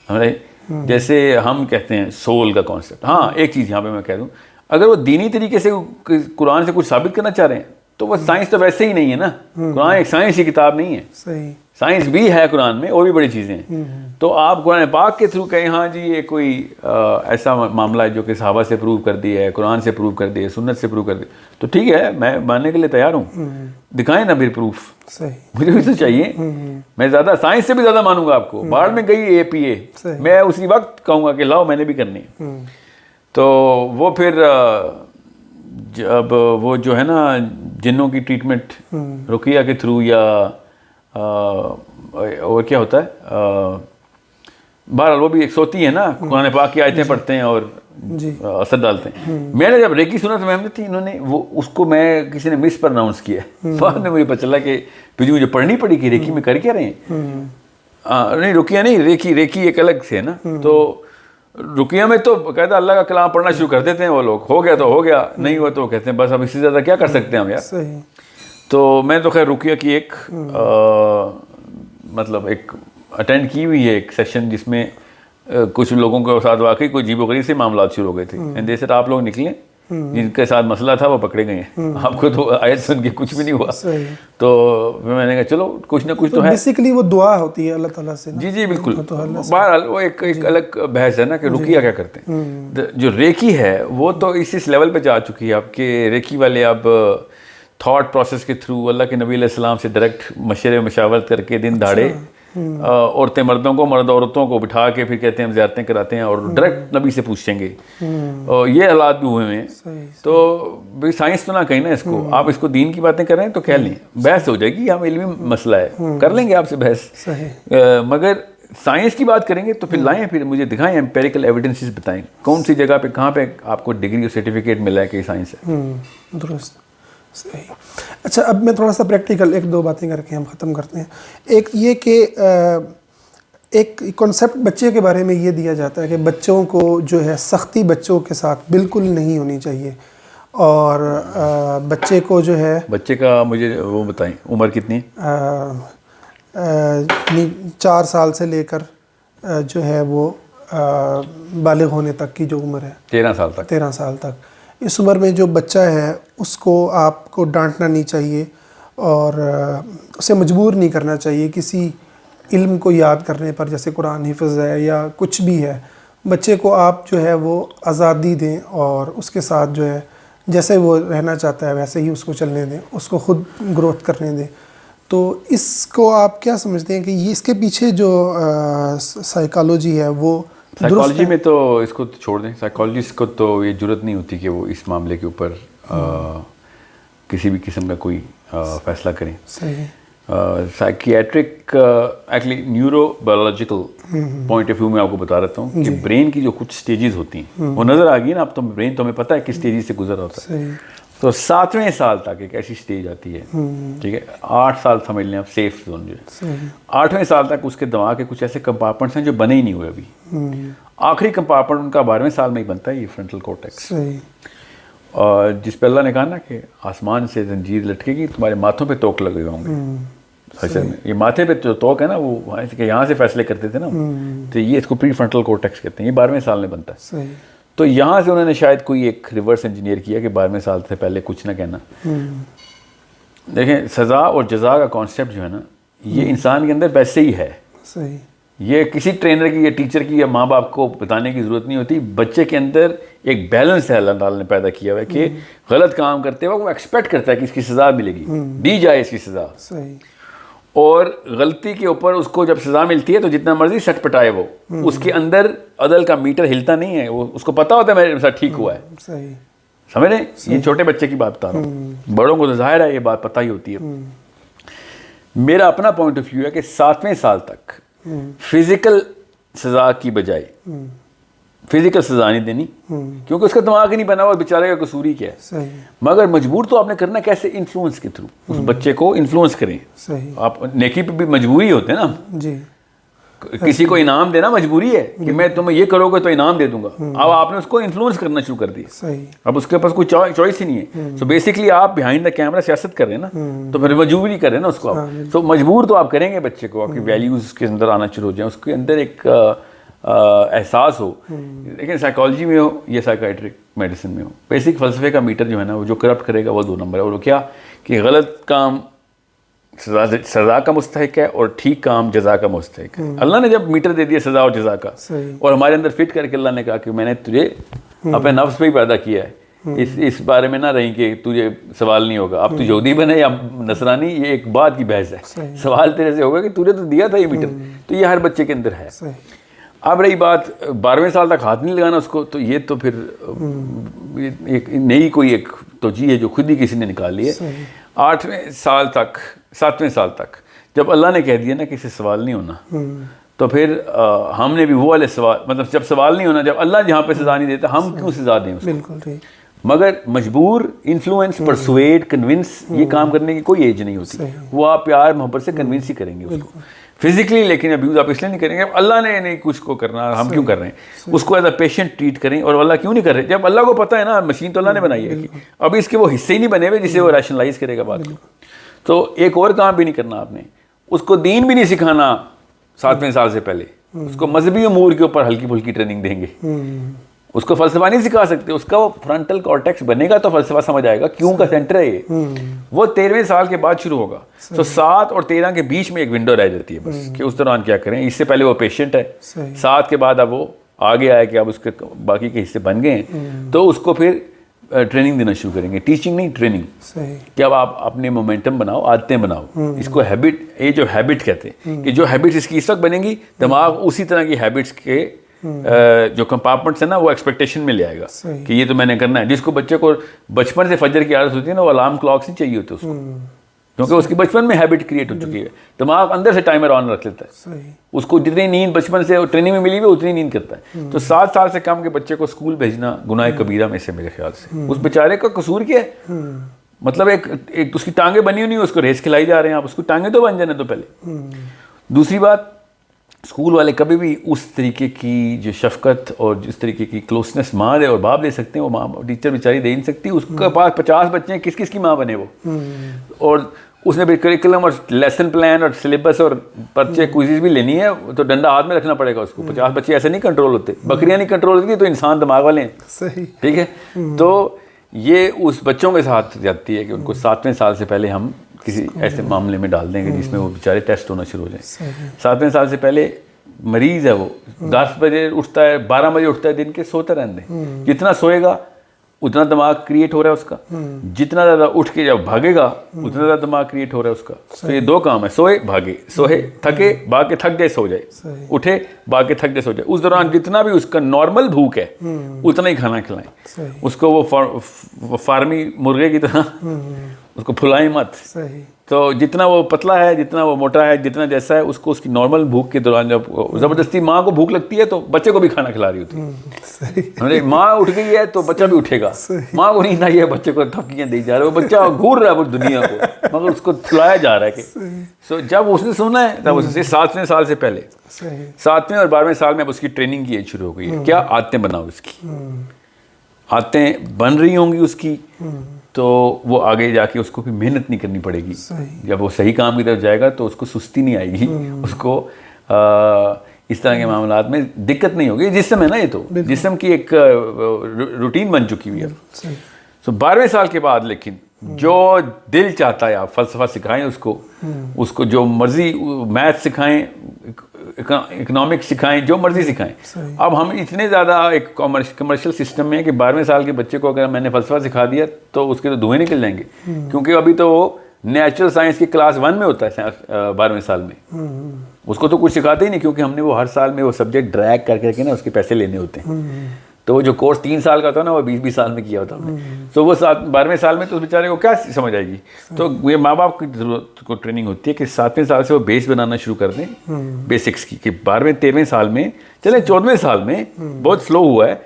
हमारे जैसे हम कहते हैं सोल का कॉन्सेप्ट। हाँ, एक चीज़ यहाँ पे मैं कह दूँ, अगर वो दीनी तरीके से कुरान से कुछ साबित करना चाह रहे हैं, तो वो साइंस तो वैसे ही नहीं है ना। कुरान एक साइंस की किताब नहीं है। सही। साइंस भी है कुरान में, और भी बड़ी चीज़ें हैं। तो आप कुरान पाक के थ्रू कहें हाँ जी ये कोई ऐसा मामला है जो कि सहाबा से प्रूव कर दिया है, कुरान से प्रूव कर दिया है, सुन्नत से प्रूव कर दिया, तो ठीक है, मैं मानने के लिए तैयार हूँ। दिखाएं ना फिर प्रूफ। सही। मुझे भी तो चाहिए। मैं ज़्यादा साइंस से भी ज़्यादा मानूंगा आपको। बाहर में गई APA, मैं उसी वक्त कहूँगा कि लाओ मैंने भी करनी है। तो वो फिर जब वो जो है ना जिन्नों की ट्रीटमेंट रुकिया के थ्रू या और क्या होता है, बहरहाल वो भी एक सोती है ना, कुरान पाक की आयतें पढ़ते हैं और असर डालते हैं। मैंने जब रेकी सुना तो मैं थी, इन्होंने वो उसको मैं किसी ने मिस प्रोनाउंस किया। बाद में मुझे पता चला कि फिर मुझे पढ़नी पड़ी कि रेकी में कर क्या रहे हैं। नहीं, रुकिया नहीं, रेकी एक अलग से है ना। तो रुकिया में तो कहता अल्लाह का कलाम पढ़ना शुरू कर देते हैं वो लोग। हो गया तो हो गया, नहीं हुआ तो कहते हैं बस अब इससे ज़्यादा क्या कर सकते हैं हम यार। तो मैं तो खैर रुकिया की एक मतलब एक अटेंड की हुई है एक सेशन, जिसमें कुछ लोगों के साथ वाकई कोई अजीबोगरीब से मामला शुरू हो गए थे। एंड जैसे आप लोग निकले, जिनके साथ मसला था वो पकड़े गए हैं। आपको तो आयत सुन के कुछ भी नहीं हुआ। तो मैंने कहा चलो कुछ ना कुछ तो है। बेसिकली वो दुआ होती है अल्लाह ताला से। जी बिल्कुल। बहरहाल वो एक अलग बहस है ना कि रुकिया क्या करते हैं। जो रेकी है वो तो इस लेवल पे जा चुकी है आपके रेकी वाले। अब थॉट प्रोसेस के थ्रू अल्लाह के नबी अलैहिस्सलाम से डायरेक्ट मशवरे मशावरत करके दिन दहाड़े औरतें मर्दों को, मर्द औरतों को बिठा के फिर कहते हैं हम ज़ियारतें कराते हैं और डायरेक्ट नबी से पूछेंगे। और ये हालात भी हुए हैं। तो भाई साइंस तो ना कहीं ना इसको, आप इसको दीन की बातें कर रहे हैं तो कह लें, बहस हो जाएगी, हम इल्मी मसला है, कर लेंगे आपसे बहस। मगर साइंस की बात करेंगे तो फिर लाएं, फिर मुझे दिखाएं, एम्पेरिकल एविडेंसेस बताएं, कौन सी जगह पे कहाँ पे आपको डिग्री और सर्टिफिकेट मिला है कि साइंस है। दुरुस्त, सही। अच्छा, अब मैं थोड़ा सा प्रैक्टिकल एक दो बातें करके हम ख़त्म करते हैं। एक ये कि एक कॉन्सेप्ट बच्चे के बारे में ये दिया जाता है कि बच्चों को जो है सख्ती बच्चों के साथ बिल्कुल नहीं होनी चाहिए, और बच्चे को जो है, बच्चे का मुझे वो बताएं, उम्र कितनी है? 4 साल से लेकर जो है वो बालिग होने तक की जो उम्र है, 13 साल तक। 13 साल तक, इस उम्र में जो बच्चा है उसको आपको डांटना नहीं चाहिए और उसे मजबूर नहीं करना चाहिए किसी इल्म को याद करने पर, जैसे कुरान हिफ्ज़ है या कुछ भी है। बच्चे को आप जो है वो आज़ादी दें और उसके साथ जो है जैसे वो रहना चाहता है वैसे ही उसको चलने दें, उसको ख़ुद ग्रोथ करने दें। तो इसको आप क्या समझते हैं कि ये इसके पीछे जो साइकोलॉजी है वो साइकोलॉजी में तो इसको तो छोड़ दें, साइकोलॉजिस्ट को तो ये जरूरत नहीं होती कि वो इस मामले के ऊपर किसी भी किस्म का कोई फैसला करें। सही। Psychiatric actually neurobiological point of view में आपको बता रहता हूँ कि ब्रेन की जो कुछ स्टेजेस होती हैं वो नज़र आ गई ना, अब तो ब्रेन तो हमें पता है किस स्टेजेस से गुजर होता है। तो 7वें साल तक एक ऐसी स्टेज आती है, ठीक है, 8 साल समझ लें आप, सेफ जोन जो है। 8वें साल तक उसके दिमाग के कुछ ऐसे कंपार्टमेंट्स हैं जो बने ही नहीं हुए अभी। आखिरी कंपार्टमेंट उनका 12वें साल में ही बनता है, ये फ्रंटल कॉर्टेक्स। और जिस पे अल्लाह ने कहा ना कि आसमान से जंजीर लटकेगी, तुम्हारे माथों पे तोक लगे होंगे। असल में ये माथे पे जो तोक है ना, वो यहाँ से फैसले करते थे ना, तो ये इसको प्री फ्रंटल कॉर्टेक्स कहते हैं। ये 12वें साल में बनता है। तो यहाँ से उन्होंने शायद कोई एक रिवर्स इंजीनियर किया कि 12वें साल से पहले कुछ ना कहना। देखें, सज़ा और जज़ा का कॉन्सेप्ट जो है ना, ये इंसान के अंदर वैसे ही है। सही। ये किसी ट्रेनर की या टीचर की या माँ बाप को बताने की ज़रूरत नहीं होती। बच्चे के अंदर एक बैलेंस है, अल्लाह ताला ने पैदा किया हुआ है कि गलत काम करते हुए वो एक्सपेक्ट करता है कि इसकी सज़ा मिलेगी, दी जाए इसकी सज़ा। सही। और गलती के ऊपर उसको जब सज़ा मिलती है तो जितना मर्जी सटपटाए वो, उसके अंदर अदल का मीटर हिलता नहीं है। वो उसको पता होता है मेरे साथ ठीक हुआ है। सही। समझ रहे? ये छोटे बच्चे की बात बता रहा हूँ, बड़ों को तो जाहिर है ये बात पता ही होती है। मेरा अपना पॉइंट ऑफ व्यू है कि 7वें साल तक फिजिकल सज़ा की बजाय फिजिकल सज़ा नहीं देनी, क्योंकि उसका दिमाग ही नहीं बना हुआ, बेचारे का कसूर ही क्या है। सही। मगर मजबूर तो आपने करना कैसे? इन्फ्लुएंस के थ्रू उस बच्चे को इन्फ्लुएंस करें। सही। आप नेकी पे भी मजबूरी होते हैं ना जी। किसी को इनाम देना मजबूरी है कि मैं तुम्हें ये करोगे तो इनाम दे दूंगा। अब आपने उसको इन्फ्लुएंस करना शुरू कर दिया। सही। अब उसके पास कोई चॉइस ही नहीं है। सो बेसिकली आप बिहाइंड द कैमरा सियासत कर रहे हैं ना, तो फिर मजबूरी कर रहे हैं ना उसको आप। तो मजबूर तो आप करेंगे बच्चे को, आपकी वैल्यूज़ के अंदर आना शुरू हो जाए, उसके अंदर एक एहसास हो। लेकिन साइकोलॉजी में हो या साइकाइट्रिक मेडिसिन में हो, बेसिक फ़लसफ़े का मीटर जो है ना, वो जो करप्ट करेगा वो 2 नंबर है। और वो क्या कि गलत काम सज़ा का मुस्तहिक है और ठीक काम जज़ा का मुस्तहिक है। अल्लाह ने जब मीटर दे दिया सज़ा और जज़ा का, और हमारे अंदर फिट करके अल्लाह ने कहा कि मैंने तुझे अपने नफ्स पे ही पैदा किया है, इस बारे में ना रही कि तुझे सवाल नहीं होगा, अब तू यहूदी बने या नसरानी, ये एक बात की बहस है। सवाल तेरे से होगा कि तूने तो दिया था ये मीटर। तो ये हर बच्चे के अंदर है। अब रही बात 12वें साल तक हाथ नहीं लगाना उसको, तो ये तो फिर एक नई कोई एक तोजी है जो खुद ही किसी ने निकाल ली है। 8वें साल तक 7वें साल तक जब अल्लाह ने कह दिया ना कि इससे सवाल नहीं होना, तो फिर हमने भी वो वाले सवाल, मतलब जब सवाल नहीं होना, जब अल्लाह जहाँ पे सज़ा नहीं देता, हम क्यों सज़ा दें उसको? बिल्कुल ठीक। मगर मजबूर, इन्फ्लुएंस, परसुएड, कन्विंस, ये काम करने की कोई एज नहीं होती। वो आप प्यार मोहब्बत से कन्विंस ही करेंगे उसको फिजिकली, लेकिन अब्यूज़ आप इसलिए नहीं करेंगे। अल्लाह ने नहीं कुछ को करना, हम क्यों कर रहे हैं? उसको एज अ पेशेंट ट्रीट करें। और अल्लाह क्यों नहीं कर रहे? जब अल्लाह को पता है ना, मशीन तो अल्लाह ने बनाई है कि अभी इसके वो हिस्से ही नहीं बने हुए जिसे वो रैशनलाइज करेगा बात को। तो एक और काम भी नहीं करना आपने, उसको दीन भी नहीं सिखाना 7वें साल से पहले। उसको मजहबी उमूर के ऊपर हल्की फुल्की ट्रेनिंग देंगे। उसको फलसफा नहीं सिखा सकते। उसका वो फ्रंटल कॉर्टेक्स बनेगा तो फलसफा समझ आएगा, क्यों का सेंटर है ये। वो 13वें साल के बाद शुरू होगा। तो 7 और 13 के बीच में एक विंडो रह जाती है बस, कि उस दौरान क्या करें। इससे पहले वो पेशेंट है, 7 के बाद अब वो आगे आया कि अब उसके बाकी के हिस्से बन गए हैं, तो उसको फिर ट्रेनिंग देना शुरू करेंगे, टीचिंग नहीं ट्रेनिंग। सही। कि अब आप अपने मोमेंटम बनाओ, आदतें बनाओ, इसको हैबिट, ये जो हैबिट कहते हैं कि जो हैबिट्स इसकी इस वक्त बनेंगी, दिमाग उसी तरह की हैबिट्स के जो कंपार्टमेंट्स है ना वो एक्सपेक्टेशन में ले आएगा कि ये तो मैंने करना है। जिसको बच्चे को बचपन से फजर की आदत होती है ना, वो अलार्म क्लॉक नहीं चाहिए होती उसको, क्योंकि उसकी बचपन में हैबिट क्रिएट हो चुकी है। दिमाग अंदर से टाइमर ऑन रख लेता है। सही। उसको जितनी नींद बचपन से ट्रेनिंग में मिली हुई उतनी नींद करता है। तो 7 साल से कम के बच्चे को स्कूल भेजना गुनाह कबीरा में से, मेरे ख्याल से। उस बेचारे का कसूर क्या है? मतलब एक उसकी टांगे बनी हुई नहीं, उसको रेस खिलाई जा रहे हैं आप, उसको टांगे तो बन जाने तो पहले। दूसरी बात, स्कूल वाले कभी भी उस तरीके की जो शफकत और जिस तरीके की क्लोजनेस माँ दे और बाप दे सकते हैं, वो माँ टीचर बेचारी दे नहीं सकती। उसके पास 50 बच्चे हैं, किस किस की माँ बने वो? और उसने भी करिकुलम और लेसन प्लान और सिलेबस और पर्चे क्विज़ भी लेनी है, तो डंडा हाथ में रखना पड़ेगा उसको। 50 बच्चे ऐसे नहीं कंट्रोल होते, बकरियां नहीं कंट्रोल होती, तो इंसान दिमाग वाले हैं। सही। ठीक है। तो ये उस बच्चों के साथ जाती है कि उनको 7वें साल से पहले हम किसी ऐसे मामले में डाल देंगे जिसमें वो बेचारे टेस्ट होना शुरू हो जाए। 7वें साल से पहले मरीज़ है वो, 10 बजे उठता है, 12 बजे उठता है दिन के, सोते रहने दें। जितना सोएगा उतना दिमाग क्रिएट हो रहा है उसका, जितना ज़्यादा उठ के जब भागेगा उतना ज़्यादा दिमाग क्रिएट हो रहा है उसका। तो ये 2 काम है, सोए भागे, सोए थके भाग के थक जाए सो जाए, उठे भाग के थक जाए सो जाए। उस दौरान जितना भी उसका नॉर्मल भूख है उतना ही खाना खिलाएं उसको। वो फार्मी मुर्गे की तरह उसको फुलाएं मत। सही। तो जितना वो पतला है, जितना वो मोटा है, जितना जैसा है, उसको उसकी नॉर्मल भूख के दौरान जब ज़बरदस्ती माँ को भूख लगती है तो बच्चे को भी खाना खिला रही होती है। माँ उठ गई है तो बच्चा भी उठेगा। माँ को नींद आई है, बच्चे को थपकियाँ दी जा रही है, वो बच्चा घूर रहा है वो दुनिया को, मगर उसको खिलाया जा रहा है कि सो जब उसने सुना है तब उससे 7वें साल से पहले 7वें और 12वें साल में अब उसकी ट्रेनिंग की एज शुरू हो गई है। क्या आदतें बनाओ उसकी, आदतें बन रही होंगी उसकी, तो वो आगे जाके उसको भी मेहनत नहीं करनी पड़ेगी। जब वो सही काम की तरफ जाएगा तो उसको सुस्ती नहीं आएगी, उसको इस तरह के मामलात में दिक्कत नहीं होगी। जिस्म है ना, ये तो जिस्म की एक रूटीन बन चुकी हुई है। तो 12वें साल के बाद लेकिन जो दिल चाहता है आप फ़लसफ़ा सिखाएं उसको जो मर्ज़ी, मैथ सिखाएं, इकोनॉमिक्स सिखाएं, जो मर्ज़ी सिखाएं। अब हम इतने ज़्यादा एक कमर्शियल सिस्टम में है कि 12वें साल के बच्चे को अगर मैंने फ़लसफ़ा सिखा दिया तो उसके तो धुएँ निकल जाएंगे, क्योंकि अभी तो वो नेचुरल साइंस की क्लास 1 में होता है 12वें साल में। उसको तो कुछ सिखाते ही नहीं, क्योंकि हमने वो हर साल में वो सब्जेक्ट ड्रैग करके ना उसके पैसे लेने होते हैं। तो वो जो कोर्स 3 साल का था ना, वो 20-20 साल में किया होता हमने। तो वो 12वें साल में तो उस बेचारे को क्या समझ आएगी? तो ये माँ बाप की जरूरत को ट्रेनिंग होती है कि 7वें साल से वो बेस बनाना शुरू कर दें बेसिक्स की, कि 12वें 13वें साल में चले, 14वें साल में बहुत स्लो हुआ है।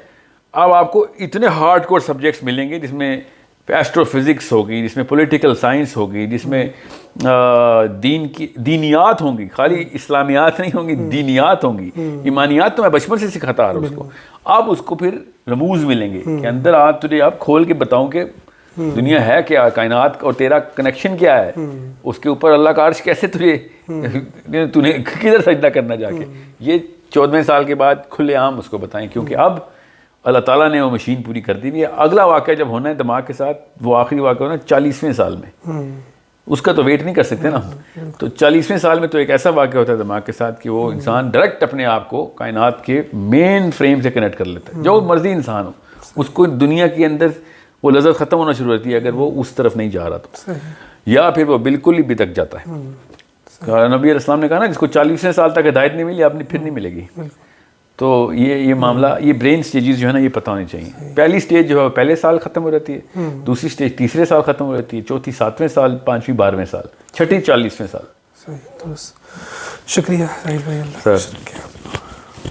अब आपको इतने हार्ड कोर सब्जेक्ट्स मिलेंगे जिसमें एस्ट्रोफिज़िक्स होगी, जिसमें पॉलिटिकल साइंस होगी, जिसमें दीनियात होंगी, खाली इस्लामियात नहीं होंगी, दीनियात होंगी। ईमानियात तो मैं बचपन से सिखाता आ रहा हूँ उसको। अब उसको फिर रमूज़ मिलेंगे कि अंदर आज तुझे आप खोल के बताऊँ कि दुनिया है क्या, कायनात और तेरा कनेक्शन क्या है, उसके ऊपर अल्लाह का अर्श कैसे तुझे तूने किधर सजदा करना जाके। ये 14वें साल के बाद खुलेआम उसको बताएं, क्योंकि अब अल्लाह ताला ने वो मशीन पूरी कर दी हुई है। अगला वाक़या जब होना है दिमाग के साथ, वो आखिरी वाक़या होना 40वें साल में, उसका तो वेट नहीं कर सकते ना। तो 40वें साल में तो एक ऐसा वाक़या होता है दिमाग के साथ कि वो इंसान डायरेक्ट अपने आप को कायनात के मेन फ्रेम से कनेक्ट कर लेता है। जो मर्जी इंसान हो, उसको दुनिया के अंदर वो लज़्ज़त ख़त्म होना शुरू होती है अगर वो उस तरफ नहीं जा रहा तो, या फिर वो बिल्कुल ही बिदक जाता है। नबी अलैहिस्सलाम ने कहा ना, जिसको 40वें साल तक हिदायत नहीं मिली आपने फिर नहीं मिलेगी। तो ये मामला, ये ब्रेन स्टेजेस जो है ना, ये पता होनी चाहिए। पहली स्टेज जो है पहले साल ख़त्म हो जाती है, दूसरी स्टेज तीसरे साल ख़त्म हो जाती है, चौथी 7वें साल, 5वीं 12वें साल, छठी 40वें साल। सही। तो शुक्रिया साहिल भाई, अल्लाह।